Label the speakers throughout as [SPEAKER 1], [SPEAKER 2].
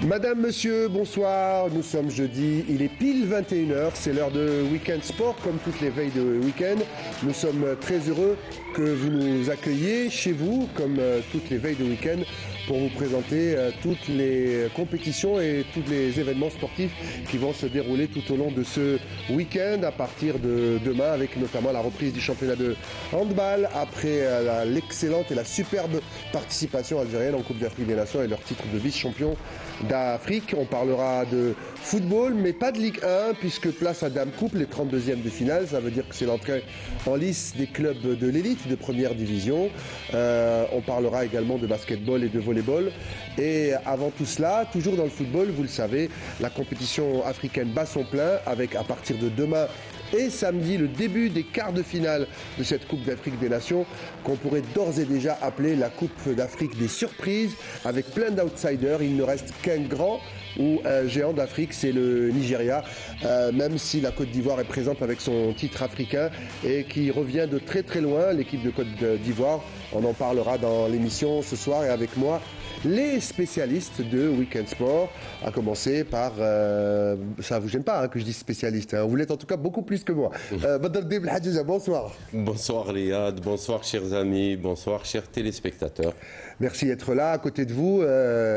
[SPEAKER 1] Madame, monsieur, bonsoir. Nous sommes jeudi, il est pile 21h, c'est l'heure de Week-end Sport, comme toutes les veilles de week-end. Nous sommes très heureux que vous nous accueilliez chez vous, comme toutes les veilles de week-end, pour vous présenter toutes les compétitions et tous les événements sportifs qui vont se dérouler tout au long de ce week-end, à partir de demain, avec notamment la reprise du championnat de handball, après l'excellente et la superbe participation algérienne en Coupe d'Afrique des Nations et leur titre de vice-champion d'Afrique. On parlera de football, mais pas de Ligue 1, puisque place à Dame Coupe, les 32e de finale. Ça veut dire que c'est l'entrée en lice des clubs de l'élite de première division. On parlera également de basketball et de volleyball. Et avant tout cela, toujours dans le football, vous le savez, la compétition africaine bat son plein, avec à partir de demain et samedi le début des quarts de finale de cette Coupe d'Afrique des Nations, qu'on pourrait d'ores et déjà appeler la Coupe d'Afrique des surprises, avec plein d'outsiders. Il ne reste qu'un grand ou un géant d'Afrique, c'est le Nigeria, même si la Côte d'Ivoire est présente avec son titre africain et qui revient de très très loin, l'équipe de Côte d'Ivoire. On en parlera dans l'émission ce soir, et avec moi les spécialistes de Week-end Sport, à commencer par, ça vous gêne pas que je dise spécialiste, vous l'êtes en tout cas beaucoup plus que moi. Bonsoir.
[SPEAKER 2] Bonsoir Riyad, bonsoir chers amis, bonsoir chers téléspectateurs.
[SPEAKER 1] Merci d'être là. À côté de vous,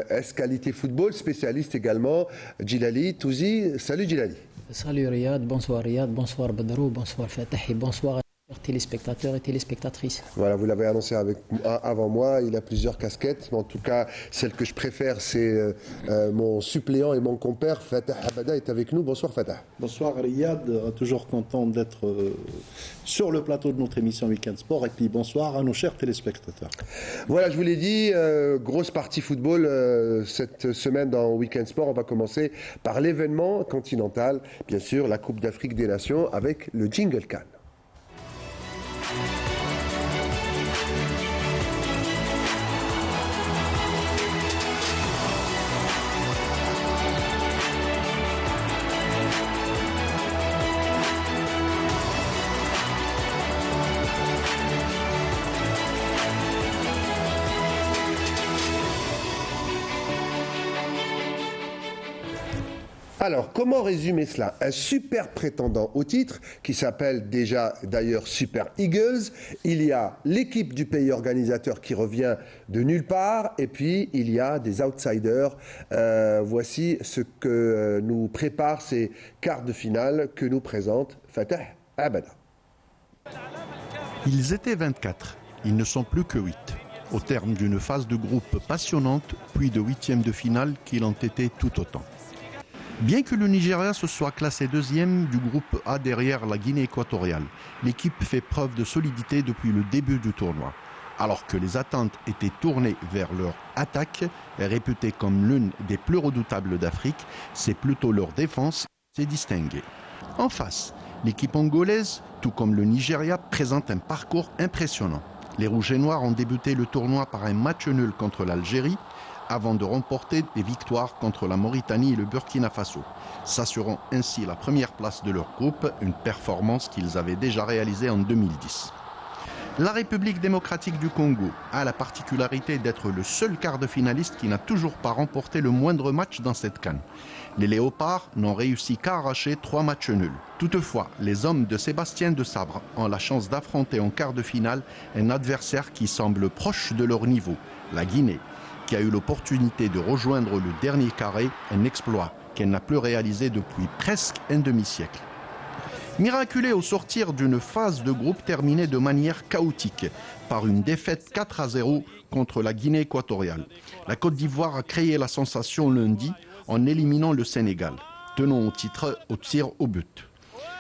[SPEAKER 1] S-Qualité Football, spécialiste également, Djilali Touzi. Salut Djilali.
[SPEAKER 3] Salut Riyad, bonsoir Badrou, bonsoir Fatah et bonsoir téléspectateurs et téléspectatrices.
[SPEAKER 1] Voilà, vous l'avez annoncé avant moi, il a plusieurs casquettes, mais en tout cas, celle que je préfère, c'est mon suppléant et mon compère, Fatah Abada est avec nous. Bonsoir Fatah.
[SPEAKER 4] Bonsoir Riyad, toujours content d'être sur le plateau de notre émission Week-end Sport, et puis bonsoir à nos chers téléspectateurs.
[SPEAKER 1] Voilà, je vous l'ai dit, grosse partie football cette semaine dans Week-end Sport. On va commencer par l'événement continental, bien sûr, la Coupe d'Afrique des Nations, avec le Jingle Khan. Alors, comment résumer cela? Un super prétendant au titre, qui s'appelle déjà d'ailleurs Super Eagles. Il y a l'équipe du pays organisateur qui revient de nulle part, et puis il y a des outsiders. Voici ce que nous préparent ces quarts de finale que nous présente Fatah Abada.
[SPEAKER 5] Ils étaient 24, ils ne sont plus que 8. Au terme d'une phase de groupe passionnante, puis de huitièmes de finale qui l'ont été tout autant. Bien que le Nigeria se soit classé deuxième du groupe A derrière la Guinée équatoriale, l'équipe fait preuve de solidité depuis le début du tournoi. Alors que les attentes étaient tournées vers leur attaque, réputée comme l'une des plus redoutables d'Afrique, c'est plutôt leur défense qui s'est distinguée. En face, l'équipe angolaise, tout comme le Nigeria, présente un parcours impressionnant. Les Rouges et Noirs ont débuté le tournoi par un match nul contre l'Algérie, avant de remporter des victoires contre la Mauritanie et le Burkina Faso, s'assurant ainsi la première place de leur groupe, une performance qu'ils avaient déjà réalisée en 2010. La République démocratique du Congo a la particularité d'être le seul quart de finaliste qui n'a toujours pas remporté le moindre match dans cette CAN. Les Léopards n'ont réussi qu'à arracher 3 matchs nuls. Toutefois, les hommes de Sébastien de Sabre ont la chance d'affronter en quart de finale un adversaire qui semble proche de leur niveau, la Guinée, qui a eu l'opportunité de rejoindre le dernier carré, un exploit qu'elle n'a plus réalisé depuis presque un demi-siècle. Miraculé au sortir d'une phase de groupe terminée de manière chaotique par une défaite 4-0 contre la Guinée équatoriale, la Côte d'Ivoire a créé la sensation lundi en éliminant le Sénégal, tenant au titre au tir au but.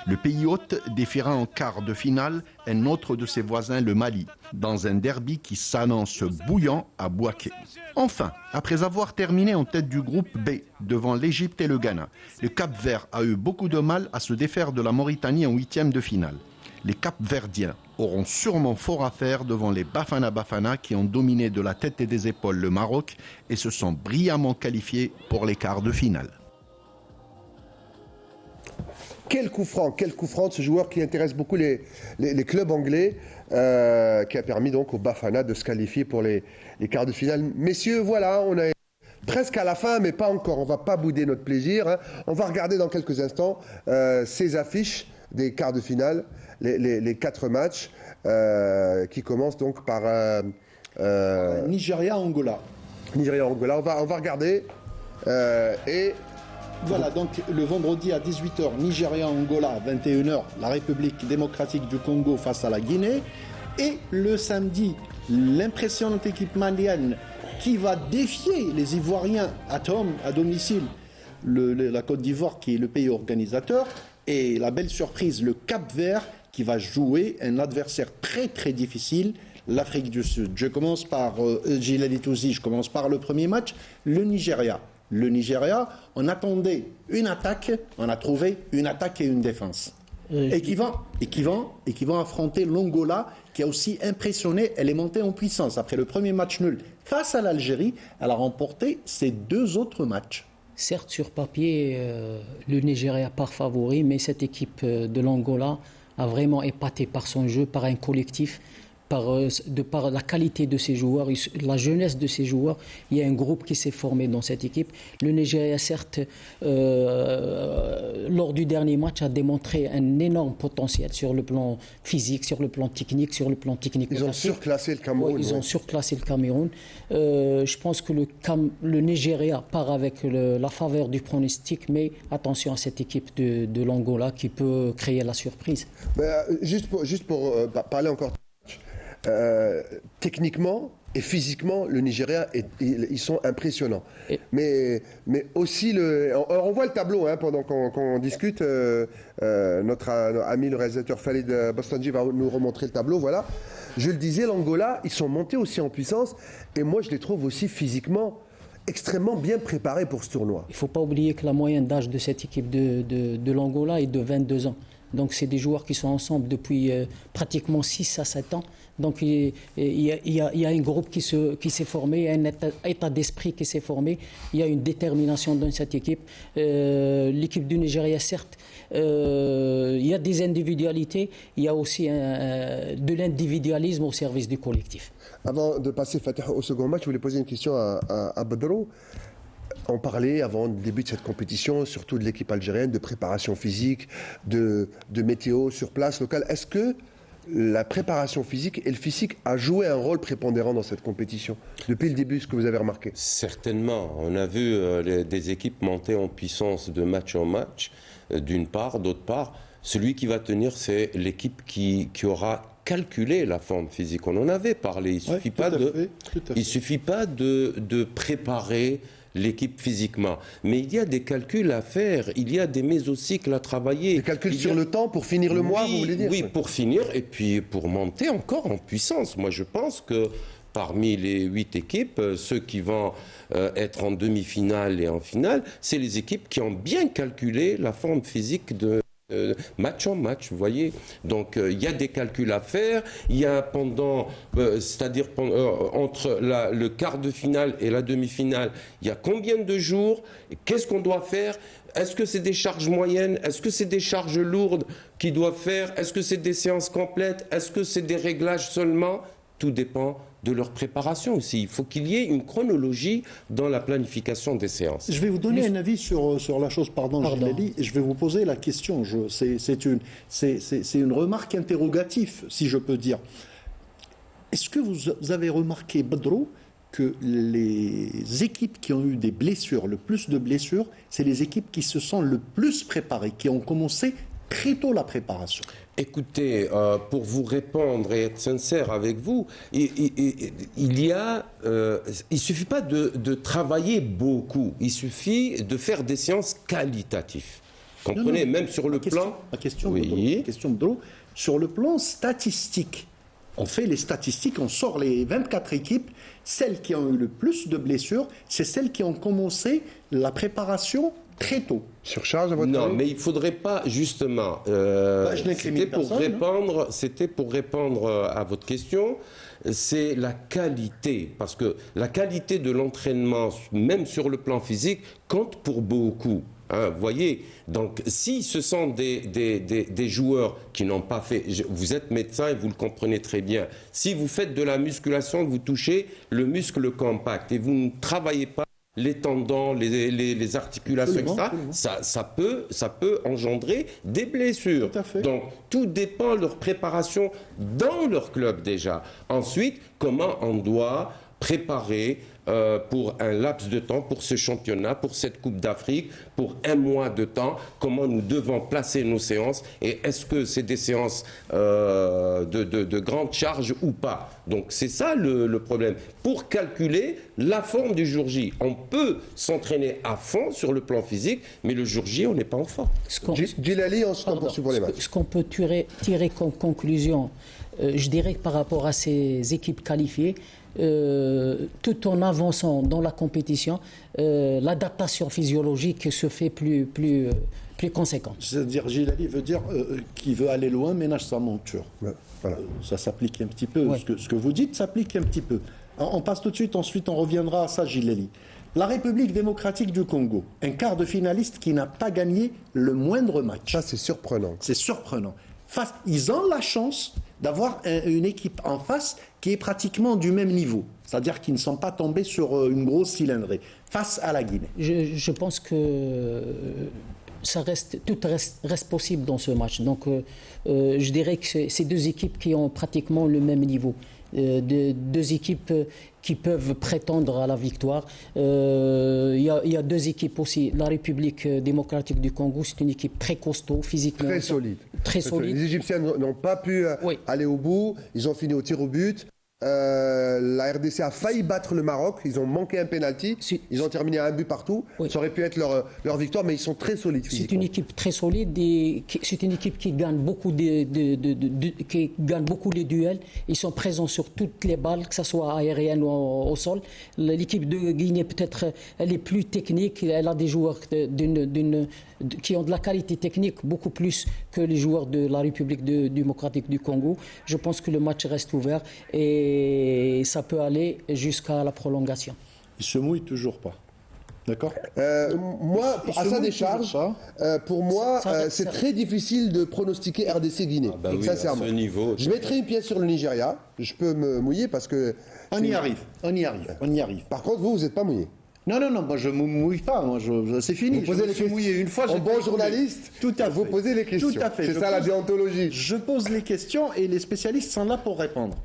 [SPEAKER 5] Le pays hôte défiera en quart de finale un autre de ses voisins, le Mali, dans un derby qui s'annonce bouillant à Bouaké. Enfin, après avoir terminé en tête du groupe B devant l'Égypte et le Ghana, le Cap-Vert a eu beaucoup de mal à se défaire de la Mauritanie en huitième de finale. Les Cap-Verdiens auront sûrement fort à faire devant les Bafana qui ont dominé de la tête et des épaules le Maroc et se sont brillamment qualifiés pour les quarts de finale.
[SPEAKER 1] Quel coup franc de ce joueur qui intéresse beaucoup les clubs anglais, qui a permis donc au Bafana de se qualifier pour les quarts de finale. Messieurs, voilà, on a presque à la fin, mais pas encore. On va pas bouder notre plaisir. Hein. On va regarder dans quelques instants ces affiches des quarts de finale, les 4 matchs qui commencent donc par
[SPEAKER 4] Nigeria-Angola.
[SPEAKER 1] Nigeria-Angola. On va regarder et
[SPEAKER 4] Voilà, donc le vendredi à 18h, Nigeria-Angola, 21h, la République démocratique du Congo face à la Guinée. Et le samedi, l'impressionnante équipe malienne qui va défier les Ivoiriens à domicile, la Côte d'Ivoire qui est le pays organisateur. Et la belle surprise, le Cap-Vert qui va jouer un adversaire très très difficile, l'Afrique du Sud. Je commence par Gilali Touzi, je commence par le premier match, le Nigeria. Le Nigeria, on attendait une attaque, on a trouvé une attaque et une défense. Et qui vont affronter l'Angola, qui a aussi impressionné. Elle est montée en puissance. Après le premier match nul face à l'Algérie, elle a remporté ses 2 autres matchs.
[SPEAKER 3] Certes, sur papier, le Nigeria part favori, mais cette équipe de l'Angola a vraiment épaté par son jeu, par un collectif, par la qualité de ses joueurs, la jeunesse de ses joueurs. Il y a un groupe qui s'est formé dans cette équipe. Le Nigeria, certes, lors du dernier match, a démontré un énorme potentiel sur le plan physique, sur le plan technique,
[SPEAKER 1] ils ont surclassé le Cameroun.
[SPEAKER 3] Ouais, ils ont surclassé le Cameroun. Je pense que le Nigeria part avec la faveur du pronostic, mais attention à cette équipe de l'Angola qui peut créer la surprise.
[SPEAKER 1] Juste pour parler encore. Techniquement et physiquement, le Nigeria, ils sont impressionnants. Mais aussi, on voit le tableau pendant qu'on discute. Notre ami le réalisateur Khalid Bostanji va nous remontrer le tableau. Voilà. Je le disais, l'Angola, ils sont montés aussi en puissance. Et moi, je les trouve aussi physiquement extrêmement bien préparés pour ce tournoi.
[SPEAKER 3] Il ne faut pas oublier que la moyenne d'âge de cette équipe de l'Angola est de 22 ans. Donc c'est des joueurs qui sont ensemble depuis pratiquement 6 à 7 ans. Donc il y a un groupe qui s'est formé, il y a un état d'esprit qui s'est formé, il y a une détermination dans cette équipe. L'équipe du Nigeria, certes, il y a des individualités, il y a aussi de l'individualisme au service du collectif.
[SPEAKER 1] Avant de passer, Fatih, au second match, je voulais poser une question à Badrou. On parlait avant le début de cette compétition, surtout de l'équipe algérienne, de préparation physique, de météo sur place, locale. Est-ce que la préparation physique et le physique a joué un rôle prépondérant dans cette compétition, depuis le début, ce que vous avez remarqué?
[SPEAKER 2] Certainement. On a vu des équipes monter en puissance de match en match, d'une part. D'autre part, celui qui va tenir, c'est l'équipe qui aura calculé la forme physique. On en avait parlé. Il suffit pas de préparer l'équipe physiquement. Mais il y a des calculs à faire, il y a des mésocycles à travailler.
[SPEAKER 1] Des calculs sur le temps pour finir le mois, vous voulez dire?
[SPEAKER 2] Oui, pour finir et puis pour monter encore en puissance. Moi, je pense que parmi les 8 équipes, ceux qui vont être en demi-finale et en finale, c'est les équipes qui ont bien calculé la forme physique de match en match, vous voyez. Donc il y a des calculs à faire. Il y a entre le quart de finale et la demi-finale, il y a combien de jours? Qu'est-ce qu'on doit faire? Est-ce que c'est des charges moyennes? Est-ce que c'est des charges lourdes qu'ils doivent faire? Est-ce que c'est des séances complètes? Est-ce que c'est des réglages seulement? Tout dépend de leur préparation aussi. Il faut qu'il y ait une chronologie dans la planification des séances.
[SPEAKER 4] Je vais vous donner un avis sur la chose, Gilali, et je vais vous poser la question. C'est une remarque interrogative, si je peux dire. Est-ce que vous avez remarqué, Badrou, que les équipes qui ont eu des blessures, le plus de blessures, c'est les équipes qui se sont le plus préparées, qui ont commencé très tôt la préparation?
[SPEAKER 2] Écoutez, pour vous répondre et être sincère avec vous, il suffit pas de travailler beaucoup, il suffit de faire des séances qualitatives. Comprenez, même sur le plan...
[SPEAKER 4] Ma question, Badrou, sur le plan statistique, on fait les statistiques, on sort les 24 équipes, celles qui ont eu le plus de blessures, c'est celles qui ont commencé la préparation très tôt.
[SPEAKER 1] Surcharge à votre avis?
[SPEAKER 2] Non, mais il ne faudrait pas, justement... C'était pour répondre à votre question. C'est la qualité. Parce que la qualité de l'entraînement, même sur le plan physique, compte pour beaucoup. Hein, vous voyez, donc si ce sont des joueurs qui n'ont pas fait... Vous êtes médecin et vous le comprenez très bien. Si vous faites de la musculation, vous touchez le muscle compact et vous ne travaillez pas les tendons, les articulations,
[SPEAKER 4] Absolument,
[SPEAKER 2] etc.,
[SPEAKER 4] absolument.
[SPEAKER 2] ça peut engendrer des blessures.
[SPEAKER 4] Tout à fait.
[SPEAKER 2] Donc, tout dépend de leur préparation dans leur club déjà. Ensuite, comment on doit préparer pour un laps de temps, pour ce championnat, pour cette Coupe d'Afrique, pour un mois de temps, comment nous devons placer nos séances et est-ce que c'est des séances de grande charge ou pas. Donc c'est ça le problème. Pour calculer la forme du jour J, on peut s'entraîner à fond sur le plan physique, mais le jour J, on n'est pas en forme.
[SPEAKER 1] Djilali, ensuite on poursuit pour les matchs.
[SPEAKER 3] Ce qu'on peut tirer comme conclusion, je dirais que par rapport à ces équipes qualifiées, tout en avançant dans la compétition, l'adaptation physiologique se fait plus conséquente.
[SPEAKER 4] C'est-à-dire, Djilali veut dire qu'il veut aller loin, ménage sa monture.
[SPEAKER 1] Ouais, voilà.
[SPEAKER 4] Ça s'applique un petit peu.
[SPEAKER 3] Ouais.
[SPEAKER 4] Ce que vous dites s'applique un petit peu. On passe tout de suite, ensuite on reviendra à ça, Djilali. La République démocratique du Congo, un quart de finaliste qui n'a pas gagné le moindre match.
[SPEAKER 1] Ça, c'est surprenant.
[SPEAKER 4] C'est surprenant. Ils ont la chance d'avoir une équipe en face qui est pratiquement du même niveau. C'est-à-dire qu'ils ne sont pas tombés sur une grosse cylindrée face à la Guinée.
[SPEAKER 3] Je pense que tout reste possible dans ce match. Donc, je dirais que c'est deux équipes qui ont pratiquement le même niveau. Deux équipes qui peuvent prétendre à la victoire. Il y a deux équipes aussi. La République démocratique du Congo, c'est une équipe très costaud, physiquement.
[SPEAKER 1] Très solide.
[SPEAKER 3] Très solide.
[SPEAKER 1] Les Égyptiens n'ont pas pu aller au bout. Ils ont fini au tir au but. La RDC a failli battre le Maroc. Ils ont manqué un penalty. Ils ont terminé à un but partout.
[SPEAKER 3] Oui.
[SPEAKER 1] Ça aurait pu être leur victoire, mais ils sont très solides physiquement.
[SPEAKER 3] C'est une équipe très solide et c'est une équipe qui gagne beaucoup qui gagne beaucoup les duels. Ils sont présents sur toutes les balles, que ce soit aérienne ou au sol. L'équipe de Guinée, peut-être, elle est plus technique. Elle a des joueurs qui ont de la qualité technique beaucoup plus que les joueurs de la République démocratique du Congo. Je pense que le match reste ouvert et ça peut aller jusqu'à la prolongation.
[SPEAKER 4] Ils se mouillent toujours pas. D'accord ?
[SPEAKER 1] Moi, à sa décharge, pour moi, c'est très difficile de pronostiquer RDC-Guinée, sincèrement.
[SPEAKER 2] À ce niveau,
[SPEAKER 1] je mettrai une pièce sur le Nigeria. Je peux me mouiller parce que...
[SPEAKER 4] On y arrive.
[SPEAKER 1] Par contre, vous n'êtes pas mouillé.
[SPEAKER 4] Non, moi je ne me mouille pas, c'est fini.
[SPEAKER 1] Vous posez les questions.
[SPEAKER 4] Mouillé une fois,
[SPEAKER 1] en bon journaliste,
[SPEAKER 4] tout à fait.
[SPEAKER 1] Vous posez les questions.
[SPEAKER 4] Tout à fait.
[SPEAKER 1] C'est ça la déontologie.
[SPEAKER 4] Je pose les questions et les spécialistes sont là pour répondre.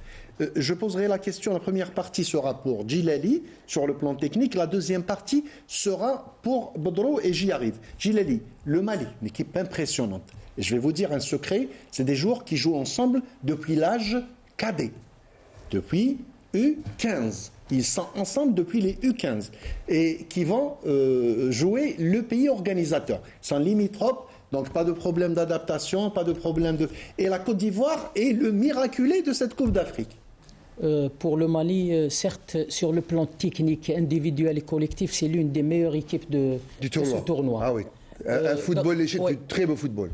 [SPEAKER 4] Je poserai la question, la première partie sera pour Djilali sur le plan technique, la deuxième partie sera pour Bodro et j'y arrive. Djilali, le Mali, une équipe impressionnante. Et je vais vous dire un secret, c'est des joueurs qui jouent ensemble depuis l'âge cadet, depuis U15. Ils sont ensemble depuis les U15 et qui vont jouer le pays organisateur. Ils sont limitrophes, donc pas de problème d'adaptation, pas de problème de... Et la Côte d'Ivoire est le miraculé de cette Coupe d'Afrique.
[SPEAKER 3] Pour le Mali, certes, sur le plan technique, individuel et collectif, c'est l'une des meilleures équipes de ce tournoi.
[SPEAKER 1] Ah oui, un football léger, du très beau football.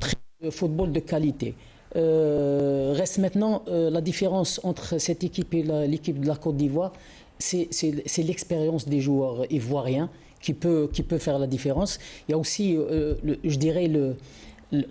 [SPEAKER 3] Football de qualité. Reste maintenant la différence entre cette équipe et l'équipe de la Côte d'Ivoire, c'est l'expérience des joueurs ivoiriens qui peut faire la différence. Il y a aussi, je dirais,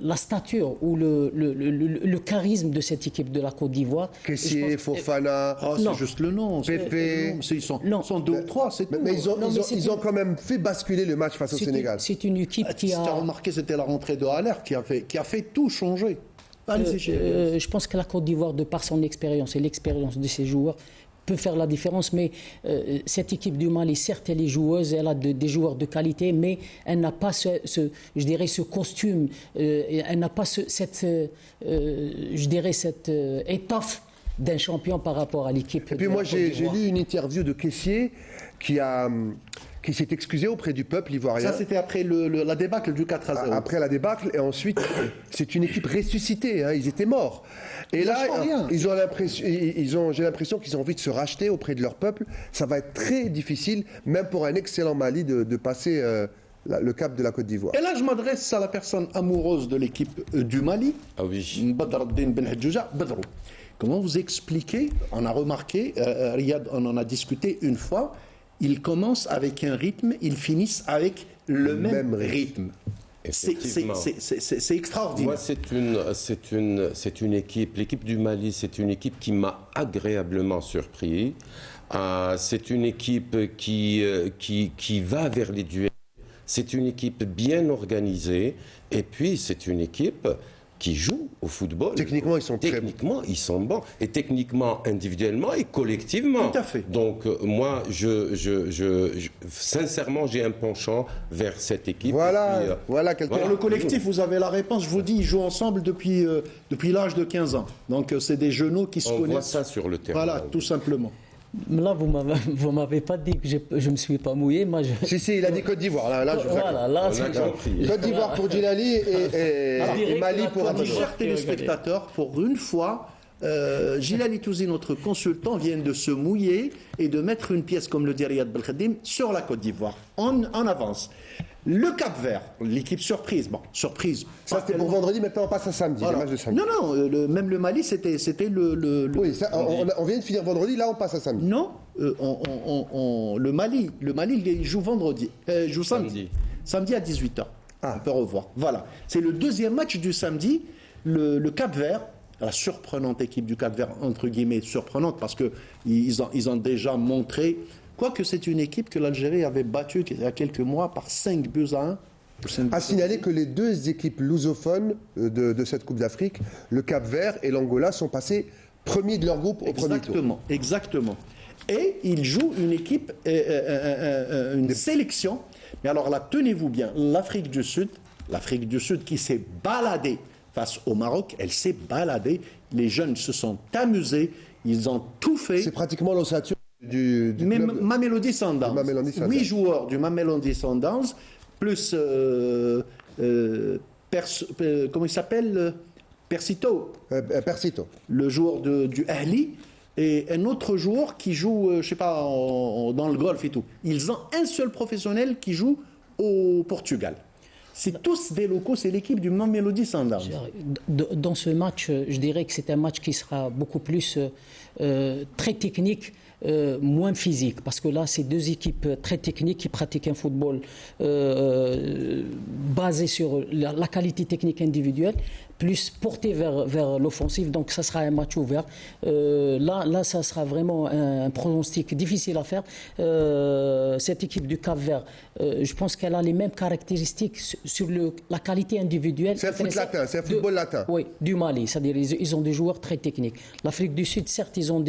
[SPEAKER 3] la stature ou le charisme de cette équipe de la Côte d'Ivoire.
[SPEAKER 1] Kessié, Fofana,
[SPEAKER 4] c'est juste le nom.
[SPEAKER 1] Pépé.
[SPEAKER 4] Ils sont deux ou trois, c'est tout.
[SPEAKER 1] Mais ils ont quand même fait basculer le match face au Sénégal.
[SPEAKER 3] C'est une équipe qui a...
[SPEAKER 4] Tu as remarqué, c'était la rentrée de Haller qui a fait tout changer.
[SPEAKER 3] Je pense que la Côte d'Ivoire, de par son expérience et l'expérience de ses joueurs, peut faire la différence, mais cette équipe du Mali, certes, elle est joueuse, elle a des joueurs de qualité, mais elle n'a pas je dirais, ce costume, elle n'a pas cette étoffe d'un champion par rapport à l'équipe.
[SPEAKER 1] Et puis moi, j'ai lu une interview de Kessié qui s'est excusé auprès du peuple ivoirien.
[SPEAKER 4] Ça, c'était après la débâcle du 4-0.
[SPEAKER 1] Après la débâcle, et ensuite, c'est une équipe ressuscitée, hein, ils étaient morts. Et là, j'ai l'impression qu'ils ont envie de se racheter auprès de leur peuple. Ça va être très difficile, même pour un excellent Mali, de passer le cap de la Côte d'Ivoire.
[SPEAKER 4] Et là, je m'adresse à la personne amoureuse de l'équipe du Mali, Badr Ben Hadjouja, Badrou. Comment vous expliquez, on a remarqué, Riyad, on en a discuté une fois, ils commencent avec un rythme, ils finissent avec le même rythme. C'est extraordinaire.
[SPEAKER 2] Moi, c'est une équipe, l'équipe du Mali, c'est une équipe qui m'a agréablement surpris. C'est une équipe qui va vers les duels. C'est une équipe bien organisée. Et puis, c'est une équipe qui jouent au football.
[SPEAKER 1] Techniquement, ils sont très bons.
[SPEAKER 2] Techniquement, ils sont bons. Et techniquement, individuellement et collectivement.
[SPEAKER 4] Tout à fait.
[SPEAKER 2] Donc, moi, sincèrement, j'ai un penchant vers cette équipe.
[SPEAKER 1] Voilà,
[SPEAKER 2] Et puis,
[SPEAKER 1] voilà quelqu'un.
[SPEAKER 4] Pour le collectif, vous avez la réponse. Je vous dis, ils jouent ensemble depuis l'âge de 15 ans. Donc, c'est des genoux qui se
[SPEAKER 2] on voit
[SPEAKER 4] connaissent.
[SPEAKER 2] ça sur le terrain.
[SPEAKER 4] Voilà, tout simplement.
[SPEAKER 3] Là, vous m'avez pas dit que je me suis pas mouillé. Moi,
[SPEAKER 1] Si, il a dit Côte d'Ivoire. Là, je vous accorde.
[SPEAKER 3] voilà, là,
[SPEAKER 2] On a compris.
[SPEAKER 1] Côte d'Ivoire pour Djilali et Mali pour
[SPEAKER 3] Ah,
[SPEAKER 4] Mes
[SPEAKER 1] Amadou.
[SPEAKER 4] chers téléspectateurs, pour une fois, Djilali Touzi, notre consultant, vient de se mouiller et de mettre une pièce, comme le dit Riyad Belkhadim, sur la Côte d'Ivoire. En avance. Le Cap-Vert, l'équipe surprise. Bon, surprise.
[SPEAKER 1] Ça, c'était pour vendredi. Maintenant, on passe à samedi.
[SPEAKER 4] Voilà.
[SPEAKER 1] Les matchs de samedi.
[SPEAKER 4] Non, même le Mali, c'était le
[SPEAKER 1] Oui, ça, on vient de finir vendredi. Là, on passe à samedi.
[SPEAKER 4] Non, le Mali, il joue vendredi, joue samedi. Samedi à 18h. On peut revoir. Voilà. C'est le deuxième match du samedi. Le Cap-Vert, la surprenante équipe du Cap-Vert, entre guillemets, surprenante, parce qu'ils ont déjà montré, quoique c'est une équipe que l'Algérie avait battue il y a quelques mois par 5-1.
[SPEAKER 1] À signaler que les deux équipes lusophones de cette Coupe d'Afrique, le Cap-Vert et l'Angola, sont passés premiers de leur groupe au premier tour.
[SPEAKER 4] Exactement. Et ils jouent une équipe, une sélection. Mais alors là, tenez-vous bien, l'Afrique du Sud qui s'est baladée face au Maroc, elle s'est baladée. Les jeunes se sont amusés, ils ont tout fait.
[SPEAKER 1] C'est pratiquement l'ossature du club.
[SPEAKER 4] Mamelodi Sundowns.
[SPEAKER 1] Mamelodi Sundowns.
[SPEAKER 4] 8 joueurs du Mamelodi Sundowns, plus comment il s'appelle Persito,
[SPEAKER 1] Persito.
[SPEAKER 4] le joueur du Ahli, et un autre joueur qui joue, je sais pas, dans le golf et tout. Ils ont un seul professionnel qui joue au Portugal. C'est tous des locaux, c'est l'équipe du Mamelodi Sundowns.
[SPEAKER 3] Dans ce match, je dirais que c'est un match qui sera beaucoup plus très technique, moins physique, parce que là, c'est deux équipes très techniques qui pratiquent un football basé sur la qualité technique individuelle, plus porté vers l'offensive. Donc, ça sera un match ouvert. Là, ça sera vraiment un pronostic difficile à faire. Cette équipe du Cap-Vert, je pense qu'elle a les mêmes caractéristiques sur la qualité individuelle.
[SPEAKER 1] C'est un foot latin, c'est un football latin.
[SPEAKER 3] Oui, du Mali, c'est-à-dire ils ont des joueurs très techniques. L'Afrique du Sud, certes, ils ont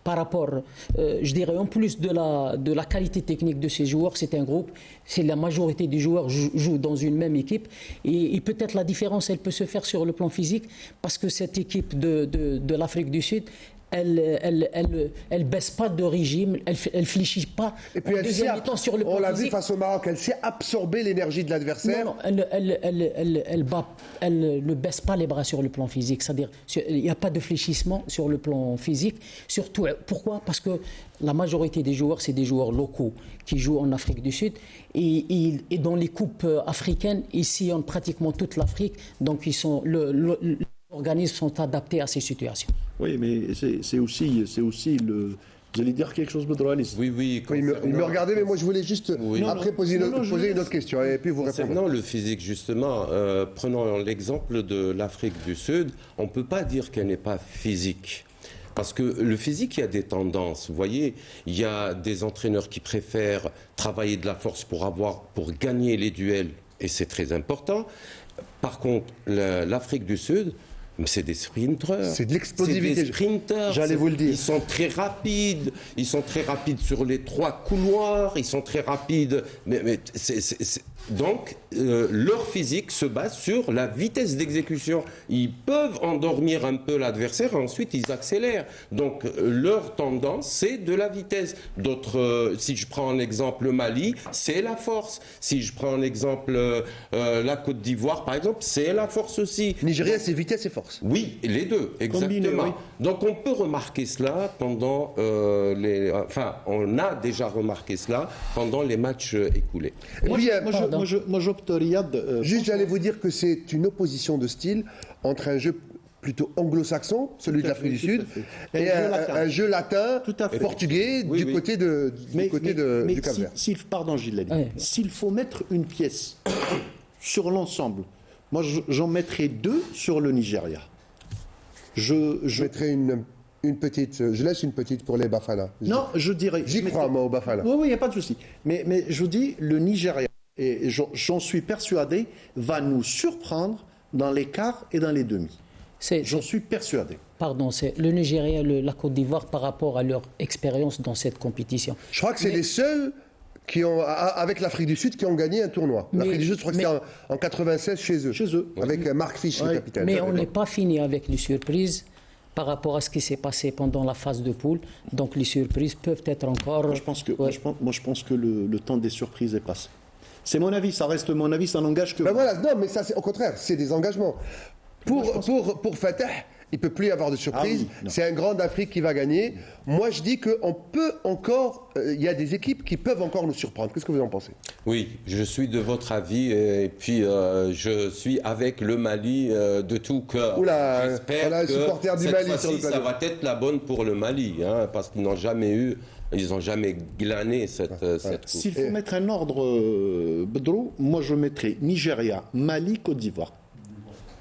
[SPEAKER 3] par rapport, je dirais, en plus de la qualité technique de ces joueurs, c'est un groupe, c'est la majorité des joueurs jouent dans une même équipe, et peut-être la différence, elle peut se faire sur le plan physique, parce que cette équipe de l'Afrique du Sud, elle baisse pas de régime, elle fléchit pas.
[SPEAKER 1] Et puis
[SPEAKER 3] sur le plan
[SPEAKER 1] on l'a vu
[SPEAKER 3] physique.
[SPEAKER 1] face au Maroc, elle sait absorber l'énergie de l'adversaire.
[SPEAKER 3] Non, elle ne baisse pas les bras sur le plan physique. C'est-à-dire, il n'y a pas de fléchissement sur le plan physique. Surtout, pourquoi ? Parce que la majorité des joueurs, c'est des joueurs locaux qui jouent en Afrique du Sud. Et dans les coupes africaines, ils sillonnent pratiquement toute l'Afrique. Donc, les organismes sont adaptés à ces situations.
[SPEAKER 4] Oui, mais c'est aussi le... Vous allez dire quelque chose, Bedroualis ?
[SPEAKER 2] Oui.
[SPEAKER 1] Il me regardait, mais moi je voulais juste après poser une autre question et puis vous répondre.
[SPEAKER 2] Concernant le physique, justement, prenons l'exemple de l'Afrique du Sud, on ne peut pas dire qu'elle n'est pas physique. Parce que le physique, il y a des tendances. Vous voyez, il y a des entraîneurs qui préfèrent travailler de la force pour gagner les duels, et c'est très important. Par contre, l'Afrique du Sud, mais c'est des sprinteurs.
[SPEAKER 1] C'est de l'explosivité.
[SPEAKER 2] C'est des sprinteurs.
[SPEAKER 1] J'allais vous le dire.
[SPEAKER 2] Ils sont très rapides. Ils sont très rapides sur les 3 couloirs. Ils sont très rapides. Donc, leur physique se base sur la vitesse d'exécution. Ils peuvent endormir un peu l'adversaire et ensuite ils accélèrent. Donc, leur tendance, c'est de la vitesse. D'autres, si je prends en exemple Mali, c'est la force. Si je prends en exemple la Côte d'Ivoire, par exemple, c'est la force aussi.
[SPEAKER 1] Nigeria, c'est vitesse et force.
[SPEAKER 2] Oui, les deux, exactement.
[SPEAKER 4] Combiné, oui.
[SPEAKER 2] Donc on peut remarquer cela pendant on a déjà remarqué cela pendant les matchs écoulés.
[SPEAKER 1] Et puis,
[SPEAKER 4] Moi, j'opte Riyad.
[SPEAKER 1] juste, j'allais vous dire que c'est une opposition de style entre un jeu plutôt anglo-saxon, celui de l'Afrique du Sud, et un jeu latin,
[SPEAKER 4] Tout à fait.
[SPEAKER 1] portugais, du côté du Cap-Vert.
[SPEAKER 4] Pardon, Gilles.
[SPEAKER 3] Oui.
[SPEAKER 4] S'il faut mettre une pièce sur l'ensemble, moi j'en mettrais 2 sur le Nigeria.
[SPEAKER 1] Je mettrais une je laisse une petite pour les Bafana.
[SPEAKER 4] Non, je dirais...
[SPEAKER 1] J'y crois, moi, au Bafana.
[SPEAKER 4] Oui, il n'y a pas de souci. Mais je vous dis, le Nigeria, et j'en suis persuadé, va nous surprendre dans les quarts et dans les demi. J'en suis persuadé.
[SPEAKER 3] Pardon, c'est le Nigeria, la Côte d'Ivoire par rapport à leur expérience dans cette compétition.
[SPEAKER 1] Je crois que c'est les seuls qui ont, avec l'Afrique du Sud, qui ont gagné un tournoi. L'Afrique du Sud, je crois que c'est en 96 chez eux. Avec Marc Fisch, le capitaine.
[SPEAKER 3] Mais on n'est pas fini avec les surprises par rapport à ce qui s'est passé pendant la phase de poule. Donc les surprises peuvent être encore...
[SPEAKER 4] Moi, je pense que le temps des surprises est passé. C'est mon avis, ça reste mon avis, ça n'engage que...
[SPEAKER 1] Ben voilà, non, mais ça, au contraire, c'est des engagements. Pour Fatah, il ne peut plus y avoir de surprise. C'est un grand d'Afrique qui va gagner. Moi, je dis qu'on peut encore... Il y a des équipes qui peuvent encore nous surprendre. Qu'est-ce que vous en pensez?
[SPEAKER 2] Oui, je suis de votre avis et puis je suis avec le Mali de tout cœur.
[SPEAKER 1] Oula,
[SPEAKER 2] j'espère
[SPEAKER 1] on a un
[SPEAKER 2] que
[SPEAKER 1] supporter du
[SPEAKER 2] cette
[SPEAKER 1] Mali sur le
[SPEAKER 2] fois-ci,
[SPEAKER 1] plateau.
[SPEAKER 2] ça va être la bonne pour le Mali, hein, parce qu'ils n'ont jamais eu... Ils n'ont jamais glané cette coupe.
[SPEAKER 4] S'il faut mettre un ordre, Bedro, moi je mettrais Nigeria, Mali, Côte d'Ivoire.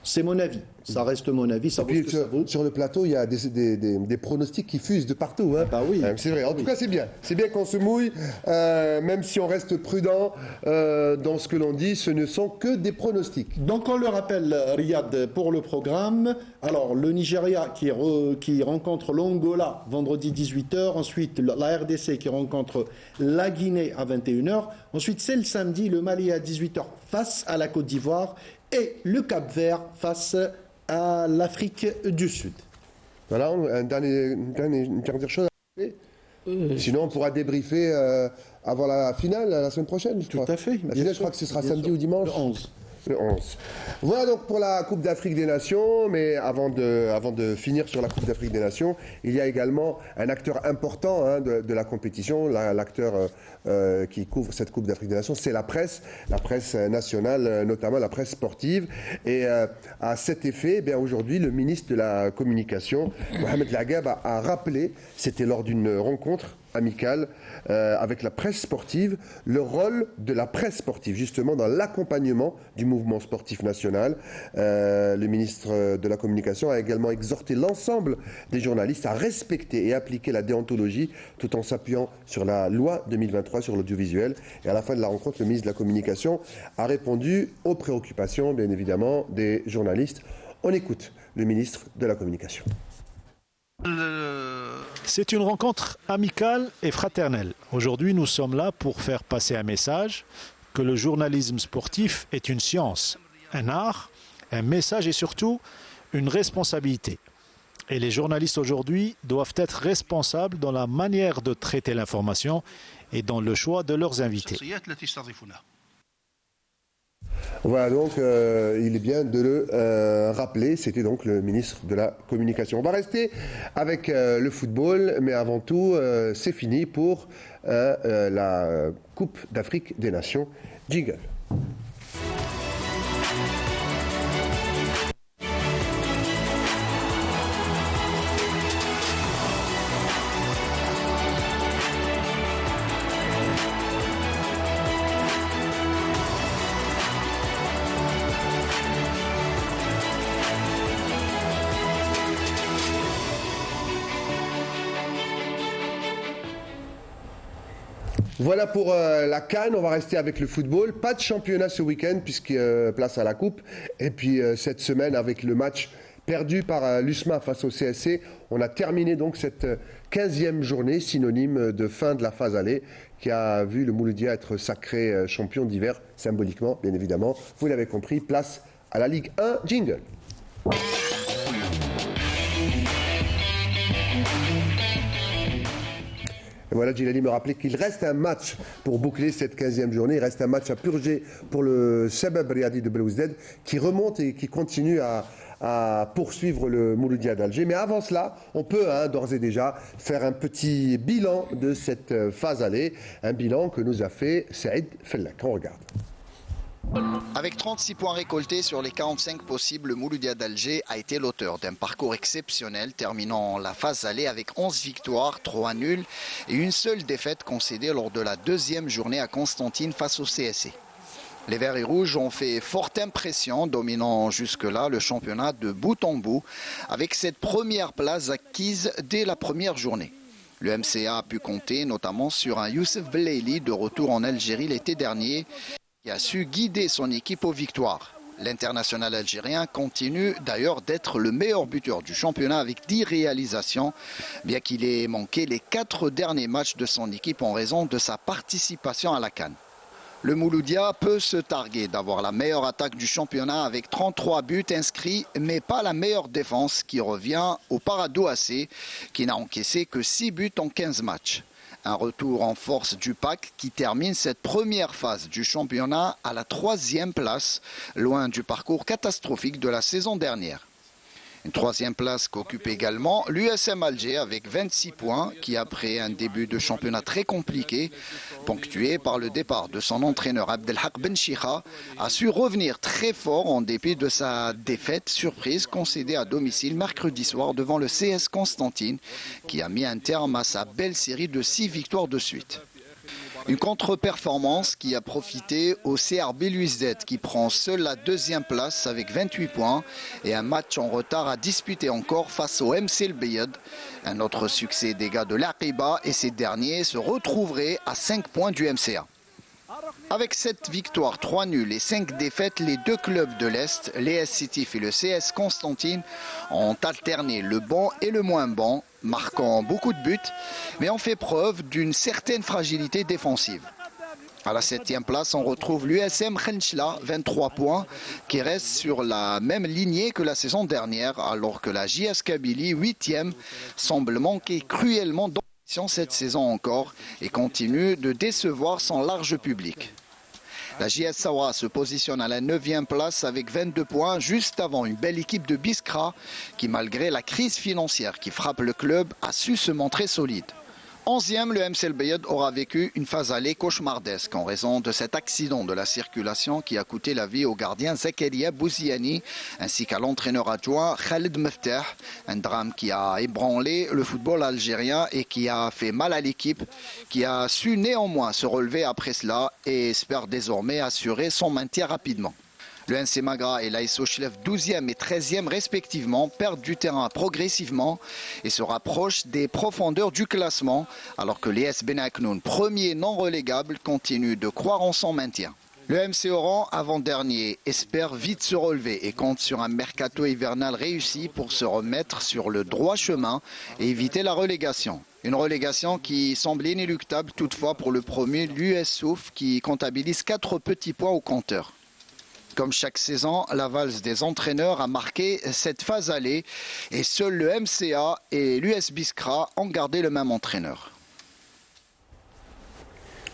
[SPEAKER 4] C'est mon avis. Ça reste mon avis. Ça vaut ce que ça vaut.
[SPEAKER 1] Sur le plateau, il y a des pronostics qui fusent de partout. Hein.
[SPEAKER 4] Bah oui.
[SPEAKER 1] C'est vrai. En tout cas, c'est bien. C'est bien qu'on se mouille, même si on reste prudent dans ce que l'on dit. Ce ne sont que des pronostics.
[SPEAKER 4] Donc on le rappelle, Riyad, pour le programme. Alors le Nigeria qui rencontre l'Angola vendredi 18h. Ensuite la RDC qui rencontre la Guinée à 21h. Ensuite c'est le samedi, le Mali à 18h face à la Côte d'Ivoire. Et le Cap-Vert face à l'Afrique du Sud.
[SPEAKER 1] Voilà, une dernière chose à dire. Sinon, on pourra débriefer avant la finale, la semaine prochaine.
[SPEAKER 4] Tout à fait.
[SPEAKER 1] La finale, je crois que ce sera samedi ou dimanche.
[SPEAKER 4] Le 11.
[SPEAKER 1] Le 11. Voilà donc pour la Coupe d'Afrique des Nations, mais avant de finir sur la Coupe d'Afrique des Nations, il y a également un acteur important de la compétition, l'acteur qui couvre cette Coupe d'Afrique des Nations, c'est la presse nationale, notamment la presse sportive. Et à cet effet, aujourd'hui, le ministre de la Communication, Mohamed Lagab, a rappelé, c'était lors d'une rencontre amicale avec la presse sportive, le rôle de la presse sportive, justement dans l'accompagnement du mouvement sportif national. Le ministre de la Communication a également exhorté l'ensemble des journalistes à respecter et appliquer la déontologie tout en s'appuyant sur la loi 2023 sur l'audiovisuel. Et à la fin de la rencontre, le ministre de la Communication a répondu aux préoccupations, bien évidemment, des journalistes. On écoute le ministre de la Communication.
[SPEAKER 6] C'est une rencontre amicale et fraternelle. Aujourd'hui, nous sommes là pour faire passer un message que le journalisme sportif est une science, un art, un message et surtout une responsabilité. Et les journalistes aujourd'hui doivent être responsables dans la manière de traiter l'information et dans le choix de leurs invités.
[SPEAKER 1] Voilà donc, il est bien de le rappeler, c'était donc le ministre de la Communication. On va rester avec le football, mais avant tout, c'est fini pour la Coupe d'Afrique des Nations. Jingle. Voilà pour la CAN, on va rester avec le football. Pas de championnat ce week-end, puisque place à la Coupe. Et puis cette semaine, avec le match perdu par l'USMA face au CSC, on a terminé donc cette 15e journée, synonyme de fin de la phase aller, qui a vu le Mouloudia être sacré champion d'hiver, symboliquement, bien évidemment. Vous l'avez compris, place à la Ligue 1. Jingle. Et voilà, Djilali me rappelait qu'il reste un match pour boucler cette 15e journée. Il reste un match à purger pour le Shabab Riyadi de Belouizdad qui remonte et qui continue à poursuivre le Mouloudia d'Alger. Mais avant cela, on peut d'ores et déjà faire un petit bilan de cette phase aller. Un bilan que nous a fait Saïd Fellak. On regarde.
[SPEAKER 7] Avec 36 points récoltés sur les 45 possibles, le Mouloudia d'Alger a été l'auteur d'un parcours exceptionnel, terminant la phase aller avec 11 victoires, 3 nuls et une seule défaite concédée lors de la deuxième journée à Constantine face au CSC. Les Verts et Rouges ont fait forte impression, dominant jusque-là le championnat de bout en bout, avec cette première place acquise dès la première journée. Le MCA a pu compter notamment sur un Youssef Belaili de retour en Algérie l'été dernier, qui a su guider son équipe aux victoires. L'international algérien continue d'ailleurs d'être le meilleur buteur du championnat avec 10 réalisations, bien qu'il ait manqué les 4 derniers matchs de son équipe en raison de sa participation à la CAN. Le Mouloudia peut se targuer d'avoir la meilleure attaque du championnat avec 33 buts inscrits, mais pas la meilleure défense qui revient au Paradou AC, qui n'a encaissé que 6 buts en 15 matchs. Un retour en force du PAC qui termine cette première phase du championnat à la 3e place, loin du parcours catastrophique de la saison dernière. Une 3e place qu'occupe également l'USM Alger avec 26 points qui, après un début de championnat très compliqué, ponctué par le départ de son entraîneur Abdelhak Benchicha, a su revenir très fort en dépit de sa défaite surprise concédée à domicile mercredi soir devant le CS Constantine qui a mis un terme à sa belle série de 6 victoires de suite. Une contre-performance qui a profité au CRB Louis-Z qui prend seul la 2e place avec 28 points et un match en retard à disputer encore face au MC El Beyed. Un autre succès des gars de l'Aqiba et ces derniers se retrouveraient à 5 points du MCA. Avec 7 victoires, 3 nuls et 5 défaites, les 2 clubs de l'Est, l'ES Sétif et le CS Constantine, ont alterné le bon et le moins bon, marquant beaucoup de buts, mais ont fait preuve d'une certaine fragilité défensive. À la 7e place, on retrouve l'USM Khenchla, 23 points, qui reste sur la même lignée que la saison dernière, alors que la JS Kabylie, 8e, semble manquer cruellement d'ambition cette saison encore et continue de décevoir son large public. La JS Sawa se positionne à la 9e place avec 22 points, juste avant une belle équipe de Biskra qui, malgré la crise financière qui frappe le club, a su se montrer solide. 11e, le MC El Beyed aura vécu une phase aller cauchemardesque en raison de cet accident de la circulation qui a coûté la vie au gardien Zakaria Bouziani ainsi qu'à l'entraîneur adjoint Khaled Meftah. Un drame qui a ébranlé le football algérien et qui a fait mal à l'équipe, qui a su néanmoins se relever après cela et espère désormais assurer son maintien rapidement. Le NC Magra et l'AS Ochlef 12e et 13e respectivement perdent du terrain progressivement et se rapprochent des profondeurs du classement alors que l'ES Benaknoun, premier non relégable, continue de croire en son maintien. Le MC Oran, avant-dernier, espère vite se relever et compte sur un mercato hivernal réussi pour se remettre sur le droit chemin et éviter la relégation. Une relégation qui semble inéluctable toutefois pour le premier, l'US Souf, qui comptabilise 4 petits points au compteur. Comme chaque saison, la valse des entraîneurs a marqué cette phase aller et seuls le MCA et l'US Biskra ont gardé le même entraîneur.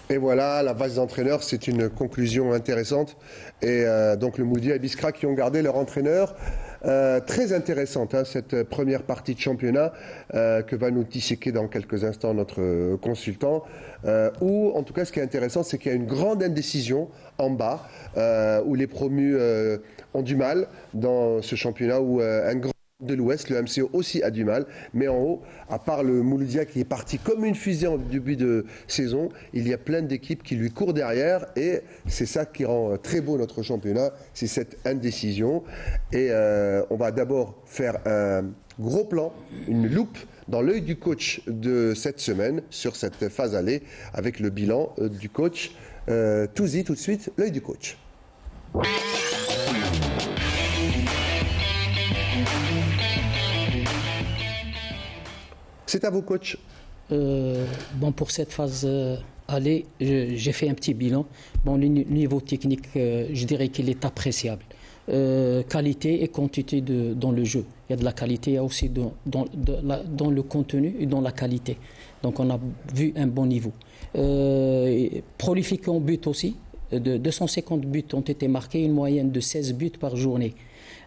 [SPEAKER 1] Et voilà, la valse d'entraîneurs, c'est une conclusion intéressante. Et donc le Mouloudia et Biskra qui ont gardé leur entraîneur. Très intéressante cette première partie de championnat que va nous disséquer dans quelques instants notre consultant. Où en tout cas ce qui est intéressant c'est qu'il y a une grande indécision en bas où les promus ont du mal dans ce championnat où un grand de l'Ouest, le MCO aussi a du mal, mais en haut, à part le Mouloudia qui est parti comme une fusée en début de saison, il y a plein d'équipes qui lui courent derrière et c'est ça qui rend très beau notre championnat, c'est cette indécision. Et on va d'abord faire un gros plan, une loupe dans l'œil du coach de cette semaine sur cette phase aller avec le bilan du coach. Touzi, tout de suite, l'œil du coach. C'est à vous, coach.
[SPEAKER 3] Pour cette phase aller, j'ai fait un petit bilan. Bon, le niveau technique, je dirais qu'il est appréciable. Qualité et quantité dans le jeu. Il y a de la qualité, il y a aussi dans le contenu et dans la qualité. Donc on a vu un bon niveau. Prolifique en but aussi. 250 buts ont été marqués, une moyenne de 16 buts par journée.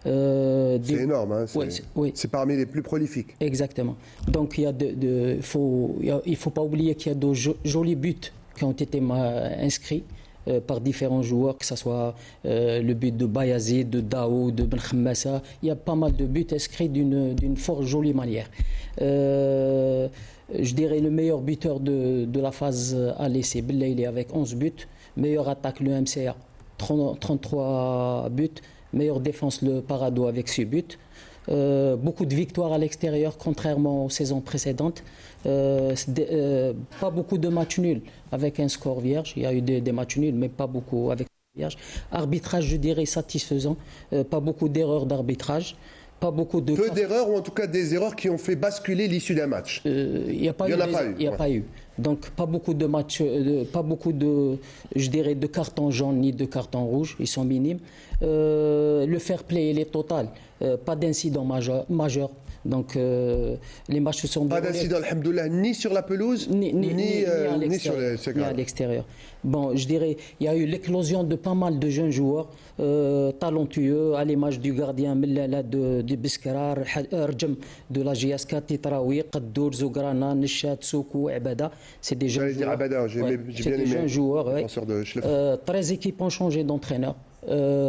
[SPEAKER 1] C'est énorme, hein,
[SPEAKER 3] oui.
[SPEAKER 1] C'est parmi les plus prolifiques.
[SPEAKER 3] Exactement. Donc il ne faut pas oublier qu'il y a de jolis buts qui ont été inscrits par différents joueurs, que ce soit le but de Bayazid, de Dao, de Ben Khammassa. Il y a pas mal de buts inscrits d'une fort jolie manière. Je dirais le meilleur buteur de la phase aller, c'est Belaili avec 11 buts. Meilleure attaque, le MCA, 33 buts. Meilleure défense, le Parado avec 6 buts. Beaucoup de victoires à l'extérieur, contrairement aux saisons précédentes. Pas beaucoup de matchs nuls avec un score vierge. Il y a eu des matchs nuls, mais pas beaucoup avec vierge. Arbitrage, je dirais, satisfaisant. Pas beaucoup d'erreurs d'arbitrage. Pas beaucoup de...
[SPEAKER 1] Peu d'erreurs, ou en tout cas des erreurs qui ont fait basculer l'issue d'un match.
[SPEAKER 3] Il n'y a pas eu. Donc pas beaucoup de matchs, pas beaucoup de, je dirais, de cartons jaunes ni de cartons rouges. Ils sont minimes. Le fair play, il est total. Pas d'incident majeur. Donc les matchs se sont
[SPEAKER 1] Pas
[SPEAKER 3] déroulés.
[SPEAKER 1] d'incident, alhamdoulilah, ni sur la pelouse, ni sur les
[SPEAKER 3] l'extérieur. Bon, je dirais, il y a eu l'éclosion de pas mal de jeunes joueurs talentueux, à l'image du gardien Mellala de Biskrar, Rjem de la GSK, Titraoui, Qaddour, Zougrana, Nishat, Soukou, Abada. C'est des jeunes joueurs.
[SPEAKER 1] Abada, j'ai bien aimé.
[SPEAKER 3] Jeunes joueurs, ouais.
[SPEAKER 1] De Schlef.
[SPEAKER 3] 13 équipes ont changé d'entraîneur.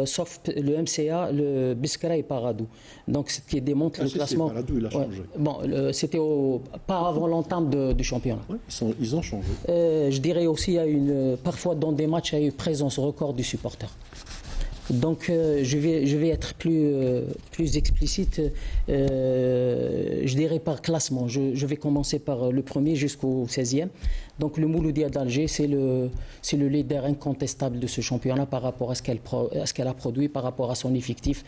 [SPEAKER 3] Sauf le MCA, le Biskra et Paradou. Donc, ce qui démontre le classement.
[SPEAKER 4] Paradou, il a changé.
[SPEAKER 3] Bon, c'était pas avant l'entame du championnat.
[SPEAKER 4] Ouais, ils ont changé.
[SPEAKER 3] Je dirais aussi, il y a parfois dans des matchs, il y a eu présence record du supporter. Donc, je vais être plus explicite. Je dirais par classement. Je vais commencer par le premier jusqu'au 16e. Donc, le Mouloudia d'Alger, c'est le leader incontestable de ce championnat par rapport à ce qu'elle a produit, par rapport à son effectif.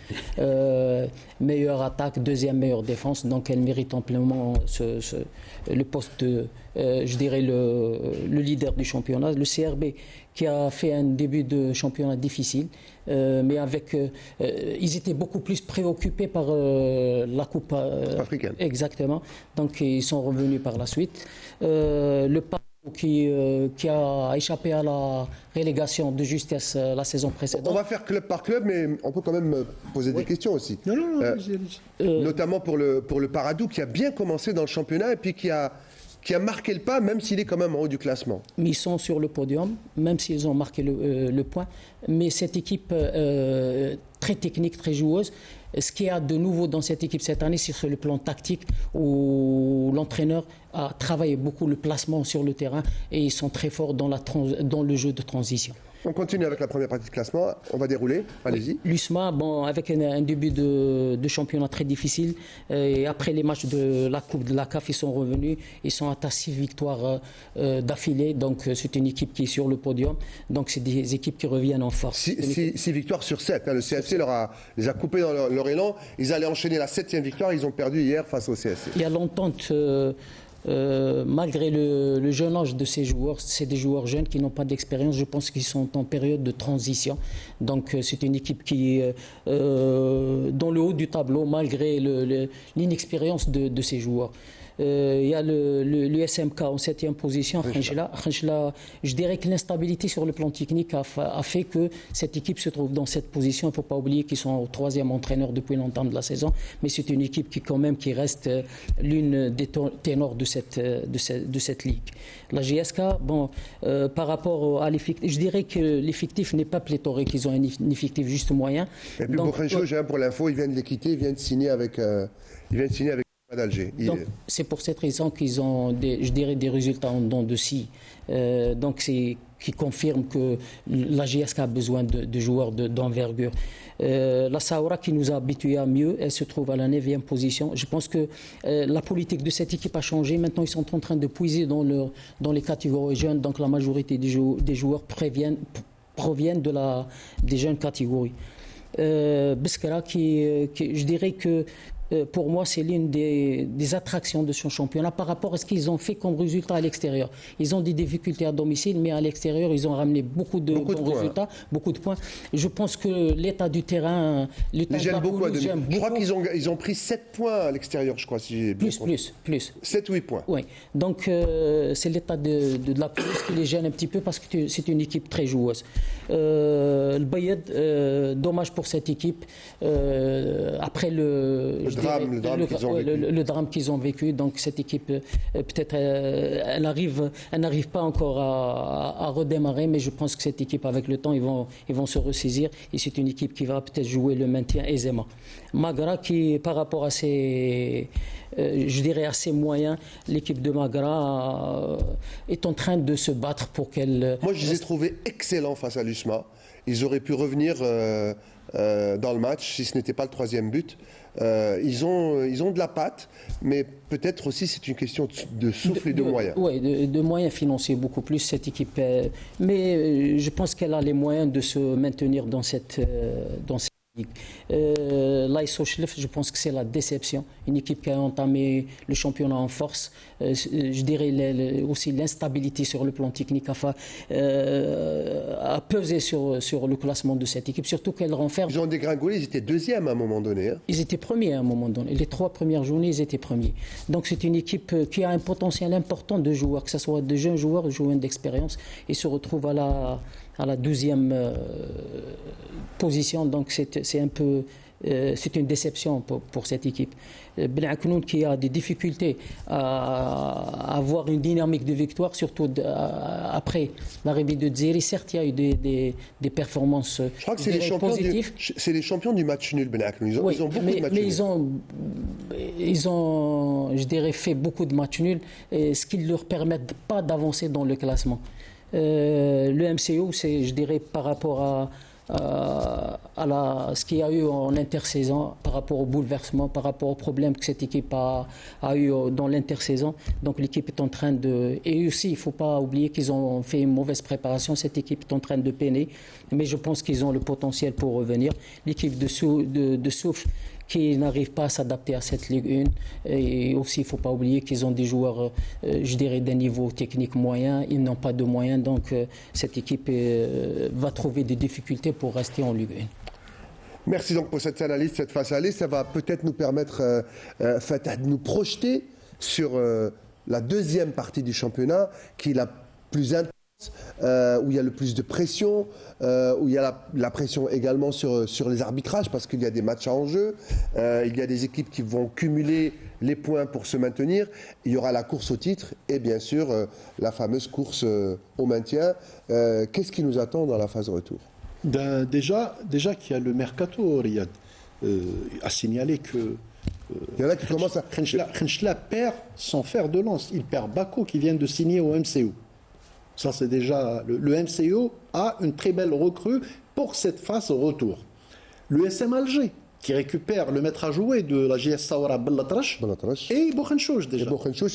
[SPEAKER 3] Meilleure attaque, deuxième meilleure défense. Donc, elle mérite amplement le poste de, je dirais, le leader du championnat. Le CRB, qui a fait un début de championnat difficile, mais ils étaient beaucoup plus préoccupés par la Coupe
[SPEAKER 1] africaine.
[SPEAKER 3] Exactement. Donc, ils sont revenus par la suite. Le Parado qui a échappé à la relégation de justesse la saison précédente.
[SPEAKER 1] On va faire club par club, mais on peut quand même poser des questions aussi.
[SPEAKER 4] Non, allez-y.
[SPEAKER 1] Notamment pour le Paradou, qui a bien commencé dans le championnat et puis qui a marqué le pas, même s'il est quand même en haut du classement.
[SPEAKER 3] Mais ils sont sur le podium, même s'ils ont marqué le point. Mais cette équipe très technique, très joueuse, ce qu'il y a de nouveau dans cette équipe cette année, c'est sur le plan tactique, où l'entraîneur a travaillé beaucoup le placement sur le terrain et ils sont très forts dans le jeu de transition.
[SPEAKER 1] On continue avec la première partie de classement. On va dérouler. Allez-y.
[SPEAKER 3] L'USMA, bon, avec un début de championnat très difficile. Et après les matchs de la Coupe de la CAF, ils sont revenus. Ils sont à 6 victoires d'affilée. Donc, c'est une équipe qui est sur le podium. Donc, c'est des équipes qui reviennent en force.
[SPEAKER 1] 6 victoires sur 7. Le CSC les a coupés dans leur élan. Ils allaient enchaîner la 7e victoire. Ils ont perdu hier face au CSC.
[SPEAKER 3] Il y a l'entente. Malgré le jeune âge de ces joueurs, c'est des joueurs jeunes qui n'ont pas d'expérience. Je pense qu'ils sont en période de transition. Donc c'est une équipe qui est dans le haut du tableau, malgré l'inexpérience de ces joueurs. Il y a le SMK en 7e position, Khenchela. Je dirais que l'instabilité sur le plan technique a fait que cette équipe se trouve dans cette position. Il ne faut pas oublier qu'ils sont au 3e entraîneur depuis l'entame de la saison, mais c'est une équipe qui reste l'une des ténors de cette ligue. La GSK, bon, par rapport à l'effectif, je dirais que l'effectif n'est pas pléthorique, ils ont un effectif juste moyen.
[SPEAKER 1] Et puis pour Khenchela, pour l'info, ils viennent les quitter, ils viennent signer avec d'Alger.
[SPEAKER 3] Donc, c'est pour cette raison qu'ils ont, des résultats en dents de scie. Donc, c'est qui confirme que la GSK a besoin de joueurs d'envergure. La Saoura, qui nous a habitués à mieux, elle se trouve à la 9e position. Je pense que la politique de cette équipe a changé. Maintenant, ils sont en train de puiser dans les catégories jeunes. Donc, la majorité des joueurs proviennent des jeunes catégories. Biskra, je dirais que pour moi, c'est l'une des attractions de ce championnat par rapport à ce qu'ils ont fait comme résultat à l'extérieur. Ils ont des difficultés à domicile, mais à l'extérieur, ils ont ramené beaucoup de résultats, beaucoup de points. Je pense que l'état du terrain,
[SPEAKER 1] l'état de la pelouse, j'aime beaucoup. Je crois qu'ils ont pris 7 points à l'extérieur, je crois. Si
[SPEAKER 3] plus.
[SPEAKER 1] 7 ou 8 points.
[SPEAKER 3] Oui. Donc, c'est l'état de la pelouse qui les gêne un petit peu parce que c'est une équipe très joueuse. Le Bayed, dommage pour cette équipe. Après le drame qu'ils ont vécu. Donc cette équipe, peut-être, elle n'arrive pas encore à redémarrer, mais je pense que cette équipe, avec le temps, ils vont se ressaisir et c'est une équipe qui va peut-être jouer le maintien aisément. Magra, qui par rapport à ses moyens, l'équipe de Magra est en train de se battre pour qu'elle...
[SPEAKER 1] Moi, je les ai trouvés excellents face à l'USMA. ils auraient pu revenir dans le match si ce n'était pas le troisième but. Ils ont de la patte, mais peut-être aussi c'est une question de souffle et de moyens.
[SPEAKER 3] Oui, de moyens financiers beaucoup plus, cette équipe. Mais je pense qu'elle a les moyens de se maintenir dans cette ligue. L'AS Ochlef, je pense que c'est la déception. Une équipe qui a entamé le championnat en force. Je dirais aussi l'instabilité sur le plan technique a pesé sur le classement de cette équipe, surtout qu'elle renferme.
[SPEAKER 1] Ils ont dégringolé, ils étaient deuxièmes à un moment donné. Hein.
[SPEAKER 3] Ils étaient premiers à un moment donné. Les 3 premières journées, ils étaient premiers. Donc c'est une équipe qui a un potentiel important de joueurs, que ce soit de jeunes joueurs ou joueurs d'expérience, et se retrouve à la 12e position. Donc c'est un peu... c'est une déception pour cette équipe. Ben Aknoun qui a des difficultés à avoir une dynamique de victoire, surtout après l'arrivée de Dzeri. Certes, il y a eu des performances
[SPEAKER 1] je crois que c'est les champions du match nul, Ben Aknoun. Ils ont beaucoup de matchs nuls.
[SPEAKER 3] Ils ont, je dirais, fait beaucoup de matchs nuls, ce qui ne leur permet pas d'avancer dans le classement. Le MCO, c'est, je dirais, par rapport à ce qu'il y a eu en intersaison, par rapport au bouleversement, par rapport aux problèmes que cette équipe a eu dans l'intersaison. Donc l'équipe est en train de... Et aussi, il ne faut pas oublier qu'ils ont fait une mauvaise préparation. Cette équipe est en train de peiner. Mais je pense qu'ils ont le potentiel pour revenir. L'équipe de Souffle qui n'arrive pas à s'adapter à cette Ligue 1. Et aussi, il ne faut pas oublier qu'ils ont des joueurs, je dirais, d'un niveau technique moyen. Ils n'ont pas de moyens, donc cette équipe va trouver des difficultés pour rester en Ligue 1.
[SPEAKER 1] Merci donc pour cette analyse, cette face à aller. Ça va peut-être nous permettre de nous projeter sur la deuxième partie du championnat, qui est la plus intense, où il y a le plus de pression, où il y a la pression également sur les arbitrages, parce qu'il y a des matchs en jeu, il y a des équipes qui vont cumuler les points pour se maintenir, il y aura la course au titre et bien sûr la fameuse course au maintien. Qu'est-ce qui nous attend dans la phase retour ?
[SPEAKER 4] Déjà qu'il y a le mercato, Riyad a signalé que
[SPEAKER 1] il y en a qui commencent à...
[SPEAKER 4] Khenchla perd son fer de lance, il perd Bako qui vient de signer au MCO. Ça, c'est déjà... Le MCO a une très belle recrue pour cette phase retour. Le SM Alger, qui récupère le maître à jouer de la JS Saoura Bellatrache et Bokhenchouch déjà.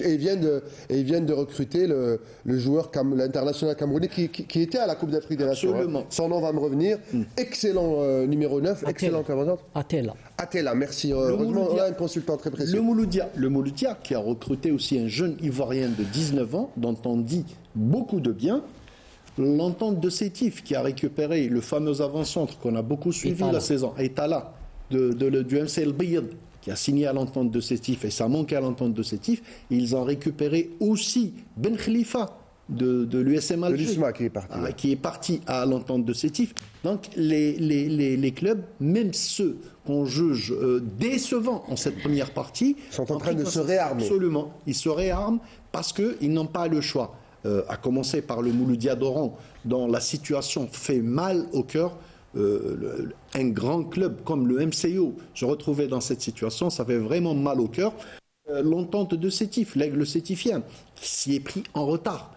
[SPEAKER 1] Et ils viennent de recruter le joueur, l'international camerounais qui était à la Coupe d'Afrique des Nations. Hein. Son nom va me revenir. Excellent numéro 9, excellent avant. Atela, merci. Heureusement, on a un consultant très précis.
[SPEAKER 4] Le Mouloudia qui a recruté aussi un jeune Ivoirien de 19 ans, dont on dit beaucoup de bien. L'entente de Sétif qui a récupéré le fameux avant-centre qu'on a beaucoup suivi la saison, Etala, du MCL Biyad, qui a signé à l'entente de Sétif, et ça manquait à l'entente de Sétif. Ils ont récupéré aussi Ben Khalifa de l'USM Alger, qui est parti à l'entente de Sétif. Donc les clubs, même ceux qu'on juge décevants en cette première partie,
[SPEAKER 1] sont en train de se réarmer.
[SPEAKER 4] Absolument, ils se réarment parce qu'ils n'ont pas le choix. À commencer par le Mouloudia d'Oran, dont la situation fait mal au cœur. Un grand club comme le MCO se retrouver dans cette situation, ça fait vraiment mal au cœur. L'entente de Sétif, l'aigle sétifien, qui s'y est pris en retard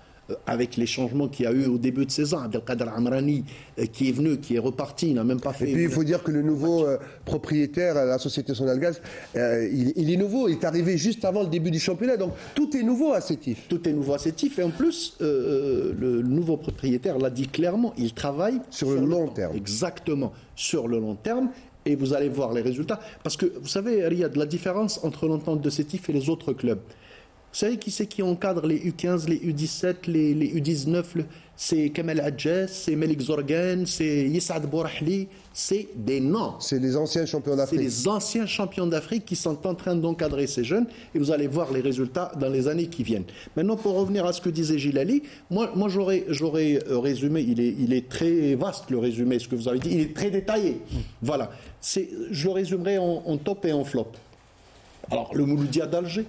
[SPEAKER 4] avec les changements qu'il y a eu au début de saison. Abdelkader Amrani qui est venu, qui est reparti, il n'a même pas fait...
[SPEAKER 1] Et puis il faut dire que le nouveau propriétaire, la société Sonalgaz, il est nouveau, il est arrivé juste avant le début du championnat, donc tout est nouveau à Sétif.
[SPEAKER 4] Tout est nouveau à Sétif, et en plus, le nouveau propriétaire l'a dit clairement, il travaille
[SPEAKER 1] sur le long terme.
[SPEAKER 4] Exactement, sur le long terme. Et vous allez voir les résultats. Parce que, vous savez, Riyad, la différence entre l'entente de Sétif et les autres clubs. Vous savez qui c'est qui encadre les U15, les U17, les U19 C'est Kamel Adjes, c'est Melik Zorgan, c'est Yisad Bourahli. C'est des noms.
[SPEAKER 1] C'est les anciens champions d'Afrique.
[SPEAKER 4] C'est les anciens champions d'Afrique qui sont en train d'encadrer ces jeunes. Et vous allez voir les résultats dans les années qui viennent. Maintenant, pour revenir à ce que disait Gilali, moi j'aurais résumé, il est très vaste le résumé, ce que vous avez dit, il est très détaillé. Voilà. Je le résumerai en top et en flop. Alors, le Mouloudia d'Alger,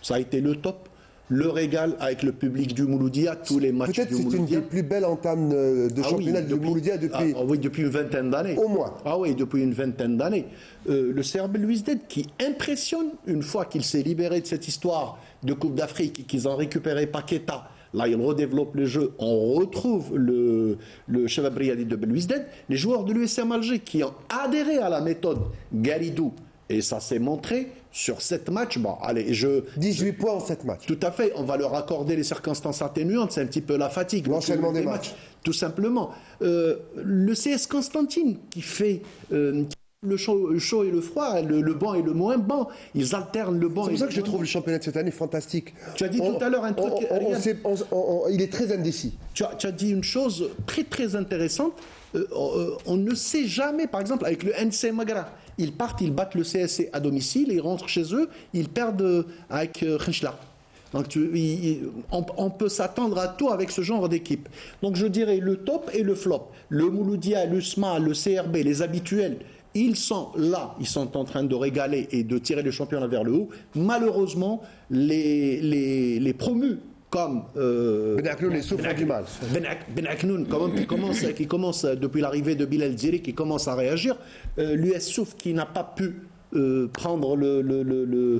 [SPEAKER 4] ça a été le top. Le régal avec le public du Mouloudia, tous les matchs du Mouloudia.
[SPEAKER 1] Peut-être c'est une des plus belles entames de championnat du Mouloudia depuis...
[SPEAKER 4] oui, depuis une vingtaine d'années.
[SPEAKER 1] Au moins.
[SPEAKER 4] Ah oui, depuis une vingtaine d'années. Le Serbe Luisded qui impressionne une fois qu'il s'est libéré de cette histoire de Coupe d'Afrique et qu'ils ont récupéré Paqueta Là, il redéveloppe le jeu. On retrouve le Shabab Riyadi de Belouizdad. Les joueurs de l'USM Alger qui ont adhéré à la méthode Garidou. Et ça s'est montré sur 7 matchs. Bon, allez,
[SPEAKER 1] 18 points en 7 matchs.
[SPEAKER 4] Tout à fait. On va leur accorder les circonstances atténuantes. C'est un petit peu la fatigue.
[SPEAKER 1] L'enchaînement des matchs.
[SPEAKER 4] Tout simplement. Le CS Constantine qui fait... le chaud et le froid, le bon et le moins bon. Ils alternent le bon et le moins bon.
[SPEAKER 1] C'est pour ça que je trouve le championnat de cette année fantastique.
[SPEAKER 4] Tu as dit tout à l'heure un truc...
[SPEAKER 1] il est très indécis.
[SPEAKER 4] Tu as dit une chose très très intéressante. On ne sait jamais, par exemple, avec le NC Magra, ils partent, ils battent le CSC à domicile, ils rentrent chez eux, ils perdent avec Khenchla. Donc on peut s'attendre à tout avec ce genre d'équipe. Donc je dirais le top et le flop. Le Mouloudia, l'USMA, le CRB, les habituels, ils sont là, ils sont en train de régaler et de tirer le championnat vers le haut. Malheureusement, les promus comme
[SPEAKER 1] Ben Aknoun, les souffrent du mal.
[SPEAKER 4] Ben Aknoun, qui commence depuis l'arrivée de Bilal Ziri, qui commence à réagir. L'US Souf qui n'a pas pu prendre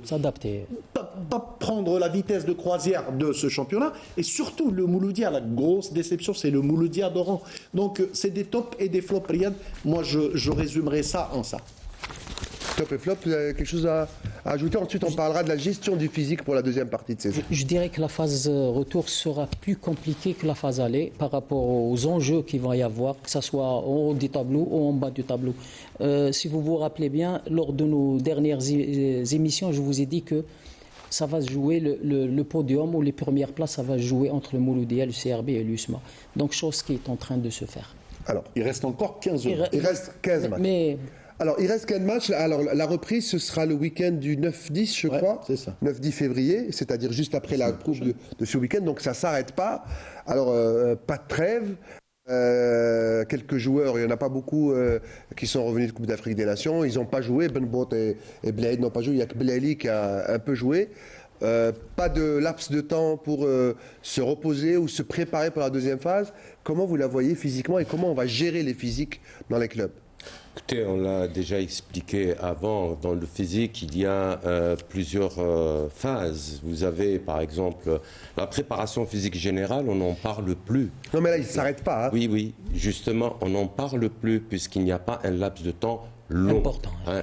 [SPEAKER 3] s'adapter.
[SPEAKER 4] Pas prendre la vitesse de croisière de ce championnat. Et surtout, le Mouloudia, la grosse déception, c'est le Mouloudia d'Oran. Donc, c'est des tops et des flops, Riyad. Moi, je résumerai ça en ça.
[SPEAKER 1] Top et flop, vous avez quelque chose à ajouter? Ensuite, on parlera de la gestion du physique pour la deuxième partie de saison.
[SPEAKER 3] Je dirais que la phase retour sera plus compliquée que la phase aller par rapport aux enjeux qu'il va y avoir, que ce soit en haut du tableau ou en bas du tableau. Si vous vous rappelez bien, lors de nos dernières émissions, je vous ai dit que ça va se jouer, le podium ou les premières places, ça va se jouer entre le Mouloudia, le CRB et l'USMA. Donc, chose qui est en train de se faire.
[SPEAKER 1] Alors,
[SPEAKER 4] il reste encore 15 jours.
[SPEAKER 1] Il reste 15 matchs. Alors, il reste 15 matchs. Alors, la reprise, ce sera le week-end du 9-10, je crois.
[SPEAKER 4] C'est ça.
[SPEAKER 1] 9-10 février, c'est-à-dire juste après la coupe de ce week-end. Donc, ça ne s'arrête pas. Alors, pas de trêve. Quelques joueurs, il n'y en a pas beaucoup qui sont revenus de Coupe d'Afrique des Nations. Ils n'ont pas joué. Benbot et Blaid n'ont pas joué. Il n'y a que Blali qui a un peu joué. Pas de laps de temps pour se reposer ou se préparer pour la deuxième phase. Comment vous la voyez physiquement et comment on va gérer les physiques dans les clubs?
[SPEAKER 2] Écoutez, on l'a déjà expliqué avant, dans le physique, il y a plusieurs phases. Vous avez, par exemple, la préparation physique générale, on n'en parle plus.
[SPEAKER 1] Non, mais là, il ne s'arrête pas. Hein.
[SPEAKER 2] Oui, justement, on n'en parle plus, puisqu'il n'y a pas un laps de temps long,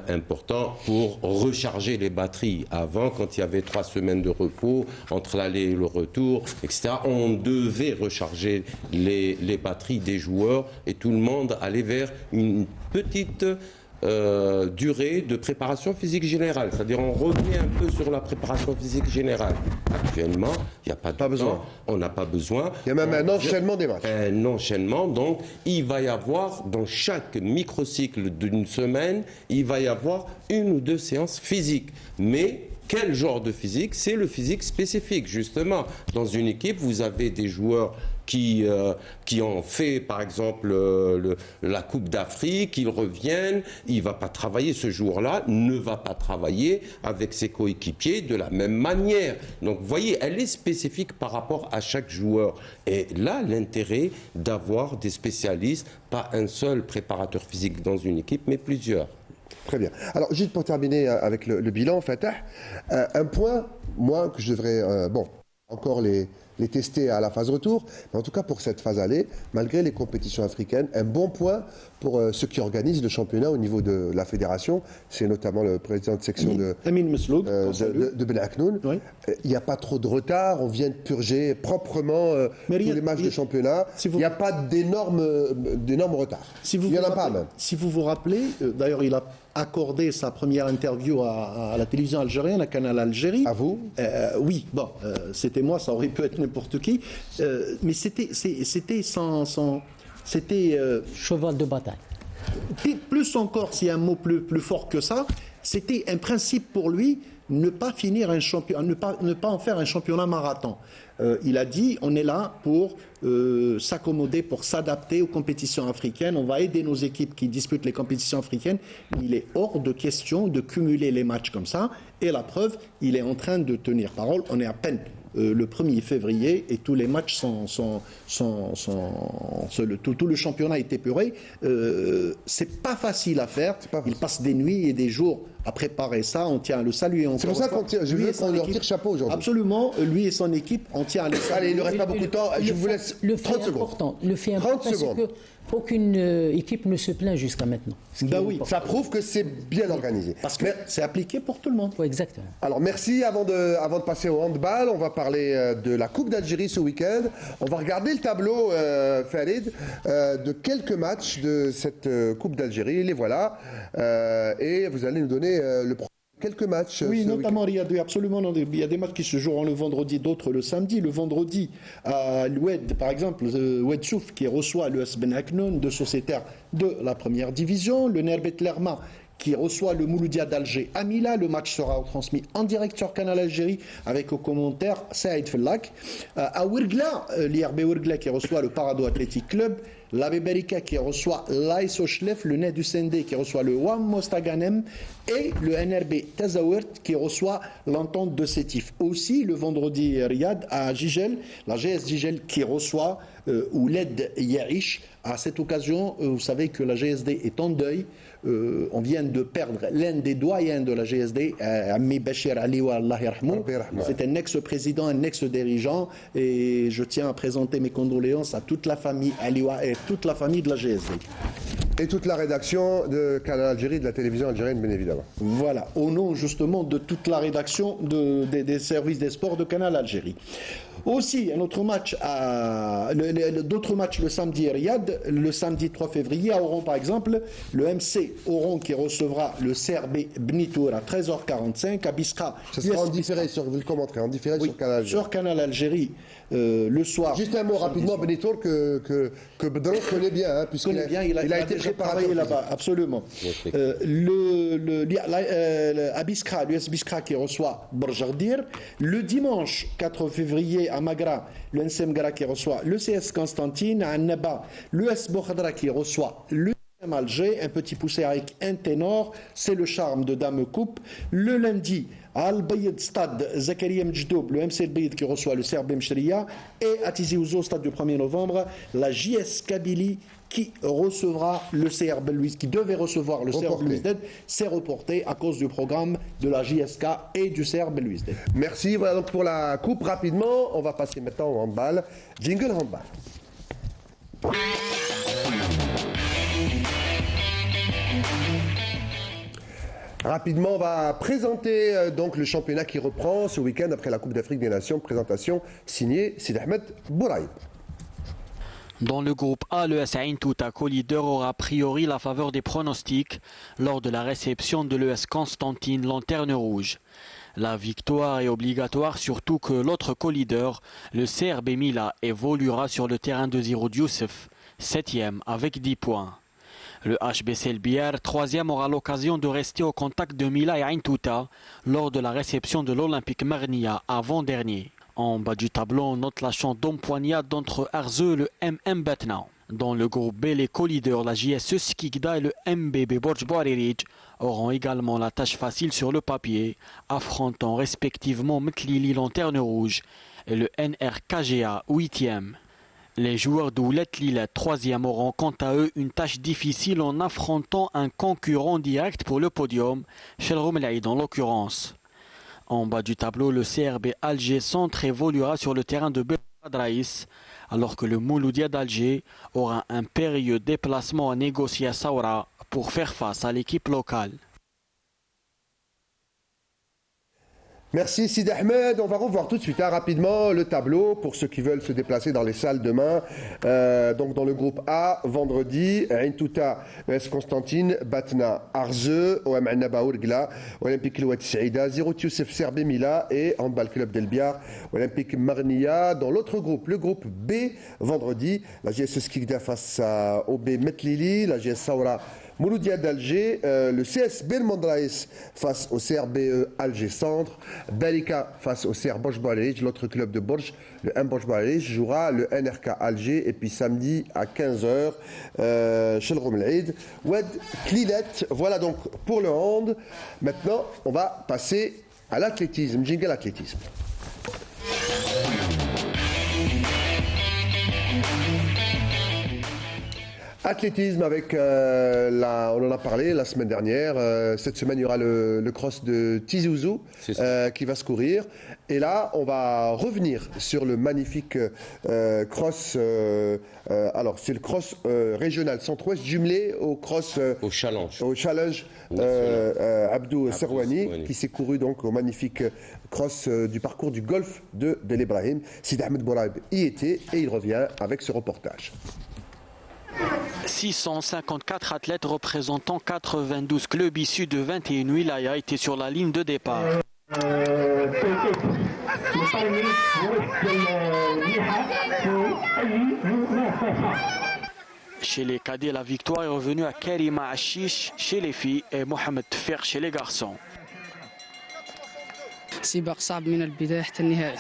[SPEAKER 2] important pour recharger les batteries. Avant, quand il y avait 3 semaines de repos, entre l'aller et le retour, etc., on devait recharger les batteries des joueurs et tout le monde allait vers une petite durée de préparation physique générale. C'est-à-dire on revenait un peu sur la préparation physique générale. Actuellement, il n'y a pas de temps, on n'a pas besoin.
[SPEAKER 1] Il y a même un enchaînement des matchs.
[SPEAKER 2] Un enchaînement, donc il va y avoir dans chaque microcycle d'une semaine, il va y avoir 1 ou 2 séances physiques. Mais quel genre de physique? C'est le physique spécifique, justement. Dans une équipe, vous avez des joueurs qui ont fait, par exemple, la Coupe d'Afrique, ils reviennent, il ne va pas travailler ce jour-là, ne va pas travailler avec ses coéquipiers de la même manière. Donc, vous voyez, elle est spécifique par rapport à chaque joueur. Et là, l'intérêt d'avoir des spécialistes, pas un seul préparateur physique dans une équipe, mais plusieurs.
[SPEAKER 1] Très bien. Alors, juste pour terminer avec le bilan, Fatah, un point, moi, que je devrais, encore les tester à la phase retour, mais en tout cas pour cette phase aller, malgré les compétitions africaines, un bon point pour ceux qui organisent le championnat au niveau de la fédération, c'est notamment le président de section de Ben Aknoun. Oui. Il n'y a pas trop de retard, on vient de purger proprement tous les matchs de championnat, il n'y a pas d'énormes retards. Il n'y en a pas même.
[SPEAKER 4] Si vous vous rappelez, d'ailleurs il a accordé sa première interview à la télévision algérienne, à Canal Algérie.
[SPEAKER 1] À vous?
[SPEAKER 4] Oui, c'était moi, ça aurait pu être n'importe qui, mais c'était
[SPEAKER 3] cheval de bataille.
[SPEAKER 4] Plus encore, s'il y a un mot plus fort que ça, c'était un principe pour lui, ne pas finir un championnat, ne pas en faire un championnat marathon. Il a dit, on est là pour s'accommoder, pour s'adapter aux compétitions africaines. On va aider nos équipes qui disputent les compétitions africaines. Il est hors de question de cumuler les matchs comme ça. Et la preuve, il est en train de tenir parole. On est à peine le 1er février et tous les matchs tout le championnat est épuré. C'est pas facile à faire. Il passe des nuits et des jours a préparé ça. On tient à le saluer.
[SPEAKER 1] C'est pour ça je veux qu'on leur tire chapeau aujourd'hui.
[SPEAKER 4] Absolument, lui et son équipe, on tient à le saluer.
[SPEAKER 1] Allez, il ne reste pas beaucoup de temps. Je vous laisse 30 secondes.
[SPEAKER 3] Le fait important, c'est qu'aucune équipe ne se plaint jusqu'à maintenant.
[SPEAKER 4] Ben oui.
[SPEAKER 1] Ça prouve que c'est bien organisé.
[SPEAKER 4] Parce que c'est appliqué pour tout le monde.
[SPEAKER 3] Oui, exactement.
[SPEAKER 1] Alors merci. Avant de passer au handball, on va parler de la Coupe d'Algérie ce week-end. On va regarder le tableau, Farid, de quelques matchs de cette Coupe d'Algérie. Les voilà. Et vous allez nous donner quelques matchs.
[SPEAKER 4] Oui, notamment Riyad, absolument. Il y a des matchs qui se joueront le vendredi, d'autres le samedi. Le vendredi, l'Oued, par exemple, Oued Souf qui reçoit le Ben Aknoun, deux sociétaires de la première division. Le Nerbet Lerma qui reçoit le Mouloudia d'Alger à Mila. Le match sera transmis en direct sur Canal Algérie avec au commentaire Saïd Fellak. À Ouirgla, l'IRB Ouirgla qui reçoit le Parado Athletic Club. La Beberika qui reçoit l'Aïs Ochlef, le Ned du Sendé qui reçoit le Wam Mostaganem et le NRB Tazawert qui reçoit l'entente de Sétif. Aussi le vendredi Riyad à Gigel, la GS Gigel qui reçoit Ouled Yahish. À cette occasion, vous savez que la GSD est en deuil. On vient de perdre l'un des doyens de la GSD, Ami Bachir Aliwa, Allah yarhamou. C'est un ex-président, un ex-dirigeant, et je tiens à présenter mes condoléances à toute la famille Aliwa et toute la famille de la GSD.
[SPEAKER 1] Et toute la rédaction de Canal Algérie, de la télévision algérienne, bien évidemment.
[SPEAKER 4] Voilà, au nom justement de toute la rédaction des services des sports de Canal Algérie. Aussi, un autre match, d'autres matchs le samedi à Riyad, le samedi 3 février à Oran par exemple, le MC Oran qui recevra le CRB Benitour à 13h45, à Biskra.
[SPEAKER 1] Ça sera en différé, vous le commenterez, en différé sur Canal Algérie.
[SPEAKER 4] Sur Canal Algérie, le soir.
[SPEAKER 1] Juste un mot rapidement, Benitour, que Bedron connaît bien, hein, puisqu'il a été
[SPEAKER 4] préparé là-bas, absolument. À Biskra, l'US Biskra qui reçoit Borjardir. Le dimanche 4 février à Magra, le NSM Gara qui reçoit le CS Constantine. À Annaba, l'US Bokhadra qui reçoit le Alger, un petit poussé avec un ténor, c'est le charme de Dame Coupe. Le lundi, à Al-Bayed Stade, Zakaria Mjdoub, le MC Al-Bayed qui reçoit le CRB Mchria, et à Tizi Ouzou, stade du 1er novembre, la JS Kabylie qui recevra le CRB Louis, qui devait recevoir le CRB Louis Dead, c'est reporté à cause du programme de la JSK et du CRB Louis Dead.
[SPEAKER 1] Merci, voilà donc pour la coupe. Rapidement, on va passer maintenant au handball. Jingle handball. Rapidement, on va présenter donc le championnat qui reprend ce week-end après la Coupe d'Afrique des Nations. Présentation signée Sid Ahmed Bouraïd.
[SPEAKER 8] Dans le groupe A, le Ain Touta, co-leader, aura a priori la faveur des pronostics lors de la réception de l'ES Constantine, lanterne rouge. La victoire est obligatoire, surtout que l'autre co-leader, le CRB Mila, évoluera sur le terrain de Ziro Youssef, 7e avec 10 points. Le HBC El Biar, 3e, aura l'occasion de rester au contact de Mila et Ain Touta lors de la réception de l'Olympique Marnia avant-dernier. En bas du tableau, on note la chance d'empoignade d'entre Arzeu et le MM Batna. Dans le groupe B, les co-leaders, la JS Skikda et le MBB Borj Baririj, auront également la tâche facile sur le papier, affrontant respectivement Mtlili Lanterne Rouge et le NRKGA 8e. Les joueurs d'Oulet Lilet 3e auront quant à eux une tâche difficile en affrontant un concurrent direct pour le podium, Shelrom Laïd en l'occurrence. En bas du tableau, le CRB Alger Centre évoluera sur le terrain de Bedraïs, alors que le Mouloudia d'Alger aura un périlleux déplacement à négocier à Saoura pour faire face à l'équipe locale.
[SPEAKER 1] Merci Sid Ahmed. On va revoir tout de suite rapidement le tableau pour ceux qui veulent se déplacer dans les salles demain. Donc dans le groupe A, vendredi, Ain Touta, ES Constantine, Batna, Arzeu, OM Annaba Ourgla, Olympique Louet Saïda, Ziro Youssef Serbe Mila et Handball Club Del Biar, Olympique Marnia. Dans l'autre groupe, le groupe B, vendredi, la GS Skikda face à OB Metlili, la GS Saoura Mouloudia d'Alger, le CS Belmondraïs face au CRBE Alger Centre, Balika face au CR Borj Baririj, l'autre club de Borj, le M Borj Baririj, jouera le NRK Alger, et puis samedi à 15h, chez le Romelaïd, Oued Klilet. Voilà donc pour le hand. Maintenant, on va passer à l'athlétisme, jingle athlétisme. Athlétisme avec, on en a parlé la semaine dernière, cette semaine il y aura le cross de Tizi Ouzou qui va se courir. Et là, on va revenir sur le magnifique cross, alors c'est le cross régional centre-ouest jumelé au cross...
[SPEAKER 2] au challenge.
[SPEAKER 1] Au challenge Abdou Serwani qui s'est couru donc au magnifique cross du parcours du golfe de Bel Ibrahim. Sidi Ahmed Bouraib y était et il revient avec ce reportage.
[SPEAKER 8] 654 athlètes représentant 92 clubs issus de 21 wilayas étaient sur la ligne de départ. Chez les cadets, la victoire est revenue à Karima Achish chez les filles et Mohamed Tfer chez les garçons.
[SPEAKER 9] سباق صعب من البداية حتى النهاية.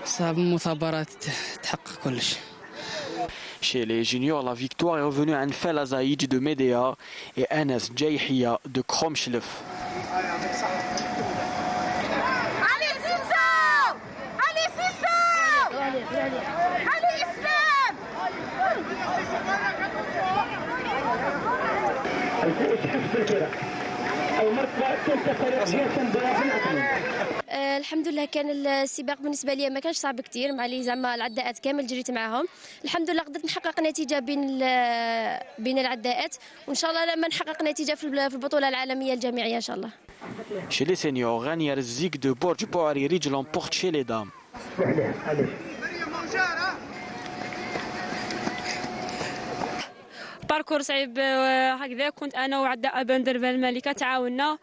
[SPEAKER 9] صعب المثابرات تحقق كل شيء.
[SPEAKER 8] Chez les juniors, la victoire est revenue à Nfel Azaïdj de Médéa et Anas Djayhiya de Kromchlef.
[SPEAKER 10] Allez, Zizou! Allez, Zizou! Allez, Islam!
[SPEAKER 11] الحمد لله كان السباق بالنسبه لي ما كانش صعب كثير مع لي زعما العداءات كامل جريت معاهم. الحمد لله قدرت نحقق نتيجه بين العداءات وان شاء الله لما نحقق نتيجه في البطوله العالميه الجامعيه ان شاء الله.
[SPEAKER 8] Chez les seniors, Rania Zik de Borj Bouhariri l'emporte chez les dames.
[SPEAKER 12] باركور صعيب هكذا. كنت انا وعداء بندر الملكه تعاوننا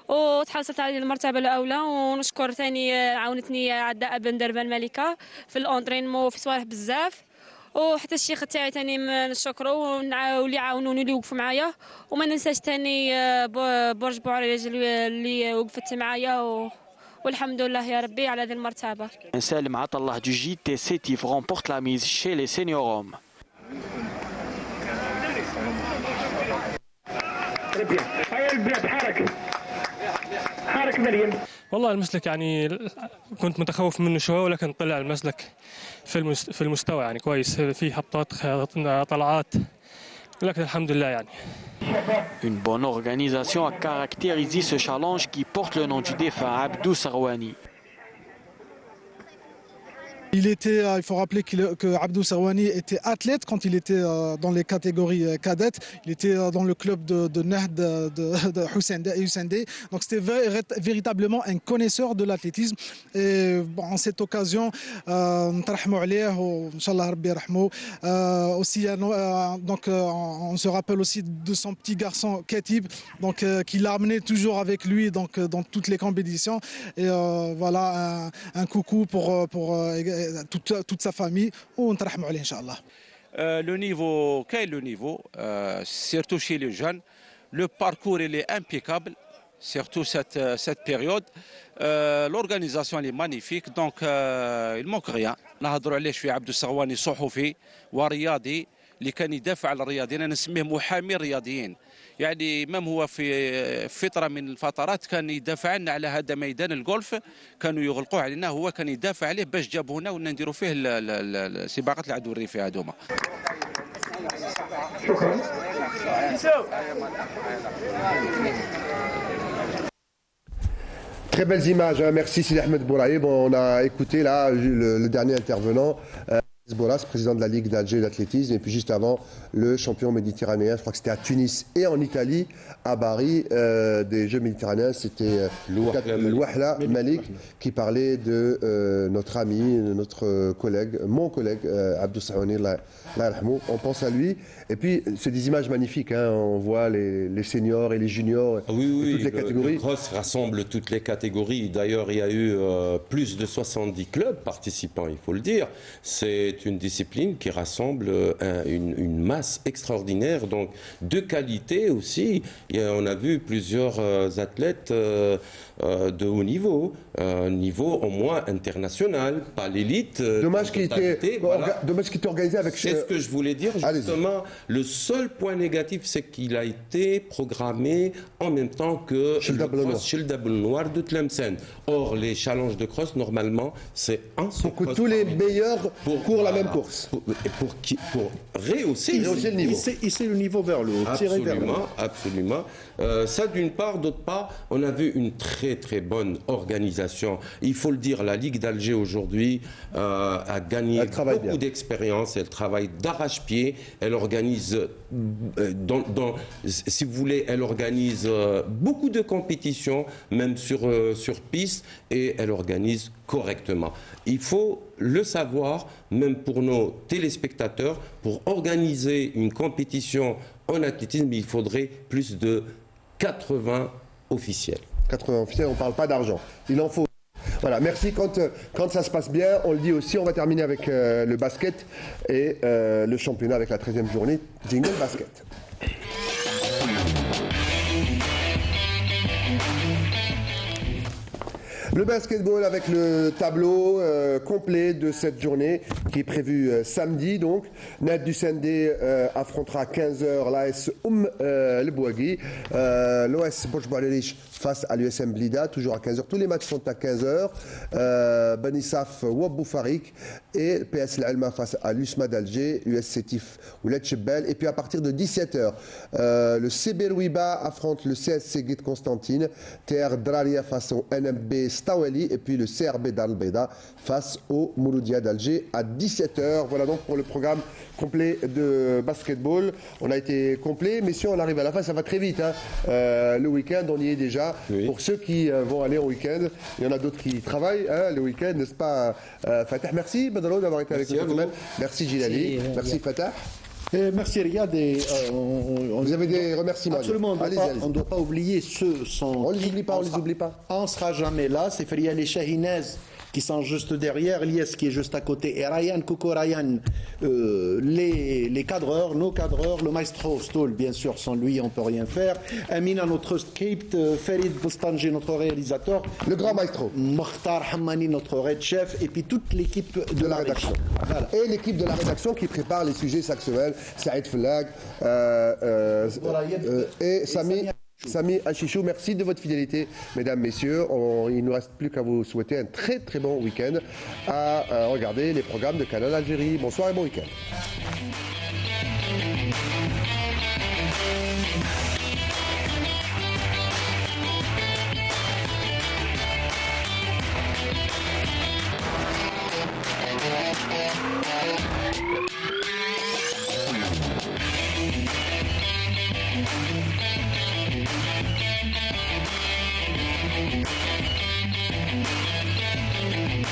[SPEAKER 12] وتحصلت على المرتبه الاولى، ونشكر ثاني عاونتني عداء بندر الملكه في الاونترينمون في صوالح بزاف، وحتى الشيخ تاعي ثاني نشكره واللي عاونوني اللي وقفوا معايا، وما ننساش ثاني برج بوعريج اللي وقفت معايا والحمد لله يا ربي على هذه المرتبه.
[SPEAKER 8] Salim Atallah du JT Sétif remporte la mise chez les seniors hommes.
[SPEAKER 13] والله المسلك يعني كنت متخوف منه شوي، ولكن طلع المسلك في المستوى يعني كويس، فيه هبطات طلعات، لكن الحمد لله يعني.
[SPEAKER 8] Une bonne organisation a caractérisé ce challenge qui porte le nom du défunt Abdou Serwani.
[SPEAKER 14] Il faut rappeler que Abdou Serwani était athlète quand il était dans les catégories cadettes. Il était dans le club de Nahd de Hussein Dey. Donc c'était véritablement un connaisseur de l'athlétisme. Et en cette occasion, aussi, donc on se rappelle aussi de son petit garçon Khatib, donc qui l'a amené toujours avec lui donc dans toutes les compétitions. Et voilà un coucou pour toute sa famille ونترحموا عليه إن شاء الله.
[SPEAKER 15] Le niveau, quel est le niveau, surtout chez les jeunes, le parcours il est impeccable, surtout cette période. L'organisation elle est magnifique, donc il manque rien. نهضروا عليه شويه عبدو السغواني صحفي ورياضي اللي كان يدافع على الرياضيين، انا نسميه محامي الرياضيين. يعني مام هو في فتره من الفترات كان يدافع لنا على هذا ميدان الجولف، كانوا يغلقوه علينا، هو كان يدافع عليه باش جابوه هنا ونا نديروا فيه السباقات العدو الريفي هذوما.
[SPEAKER 1] Très belles images, hein. Merci Sidi Ahmed Bouraib. On a écouté là le dernier intervenant, Boras, président de la Ligue d'Alger d'athlétisme, et puis juste avant, le champion méditerranéen, je crois que c'était à Tunis et en Italie, à Bari, des Jeux méditerranéens, c'était Louahla Malik qui parlait de notre ami, notre collègue, mon collègue Abdou Serwani, on pense à lui. Et puis, c'est des images magnifiques, hein. On voit les seniors et les juniors, toutes les catégories.
[SPEAKER 2] Le cross rassemble toutes les catégories. D'ailleurs, il y a eu plus de 70 clubs participants, il faut le dire. C'est une discipline qui rassemble une masse extraordinaire, donc de qualité aussi. On a vu plusieurs athlètes de haut niveau, niveau au moins international, pas l'élite.
[SPEAKER 1] Dommage qu'il était organisé avec...
[SPEAKER 2] C'est ce que je voulais dire justement. Le seul point négatif, c'est qu'il a été programmé en même temps que le cross chez le Double Noir de Tlemcen. Or, les challenges de cross, normalement, c'est un seul
[SPEAKER 1] pour que tous les meilleurs courent la même course.
[SPEAKER 2] Pour rehausser
[SPEAKER 1] le niveau.
[SPEAKER 4] Hisser le niveau vers le haut, tirer vers le haut.
[SPEAKER 2] Absolument. Ça d'une part, d'autre part, on a vu une très très bonne organisation. Il faut le dire, la Ligue d'Alger aujourd'hui a gagné beaucoup d'expérience. Elle travaille d'arrache-pied. Elle organise, si vous voulez, elle organise beaucoup de compétitions, même sur piste, et elle organise correctement. Il faut le savoir, même pour nos téléspectateurs, pour organiser une compétition en athlétisme, il faudrait plus de 80 officiels.
[SPEAKER 1] 80 officiels, on ne parle pas d'argent. Il en faut. Voilà, merci. Quand ça se passe bien, on le dit aussi, on va terminer avec le basket et le championnat avec la 13e journée. Jingle basket. Le basketball avec le tableau complet de cette journée qui est prévu samedi. Donc, Nad du Sendé affrontera à 15h l'AS El Bouagui. L'OS Bouch-Balerich face à l'USM Blida, toujours à 15h. Tous les matchs sont à 15h. Banissaf Wabou Farik et PS L'Alma face à l'USMA d'Alger, US Sétif ou Letchebel. Et puis à partir de 17h, le CB Louiba affronte le CSC Guide Constantine, TR Draria face au NMB Staweli et puis le CRB d'Al-Beda face au Mouloudia d'Alger à 17h. Voilà donc pour le programme complet de basketball. On a été complet, mais si on arrive à la fin, ça va très vite. Hein. Le week-end, on y est déjà. Oui. Pour ceux qui vont aller au week-end, il y en a d'autres qui travaillent le week-end, n'est-ce pas Fatah, merci Badalo d'avoir été avec nous cette semaine. Merci Gilali, merci Fatah.
[SPEAKER 4] Merci Riyad.
[SPEAKER 1] Vous avez des remerciements.
[SPEAKER 4] Absolument, on ne doit pas oublier ceux sans.
[SPEAKER 1] On les oublie pas, on les oublie pas.
[SPEAKER 4] On ne sera jamais là. C'est Faria les Shahinez qui sont juste derrière, Lies qui est juste à côté, et Ryan, Coco Ryan, les cadreurs, nos cadreurs, le maestro Stoll, bien sûr, sans lui, on ne peut rien faire. Amina, notre script, Farid Bostanji, notre réalisateur,
[SPEAKER 1] le grand maestro,
[SPEAKER 4] Mokhtar Hammani, notre red chef, et puis toute l'équipe de la rédaction.
[SPEAKER 1] Voilà. Et l'équipe de la rédaction qui prépare les sujets sexuels, Saïd Flag et Sami Achichou, merci de votre fidélité, mesdames, messieurs. Il ne nous reste plus qu'à vous souhaiter un très très bon week-end à regarder les programmes de Canal Algérie. Bonsoir et bon week-end.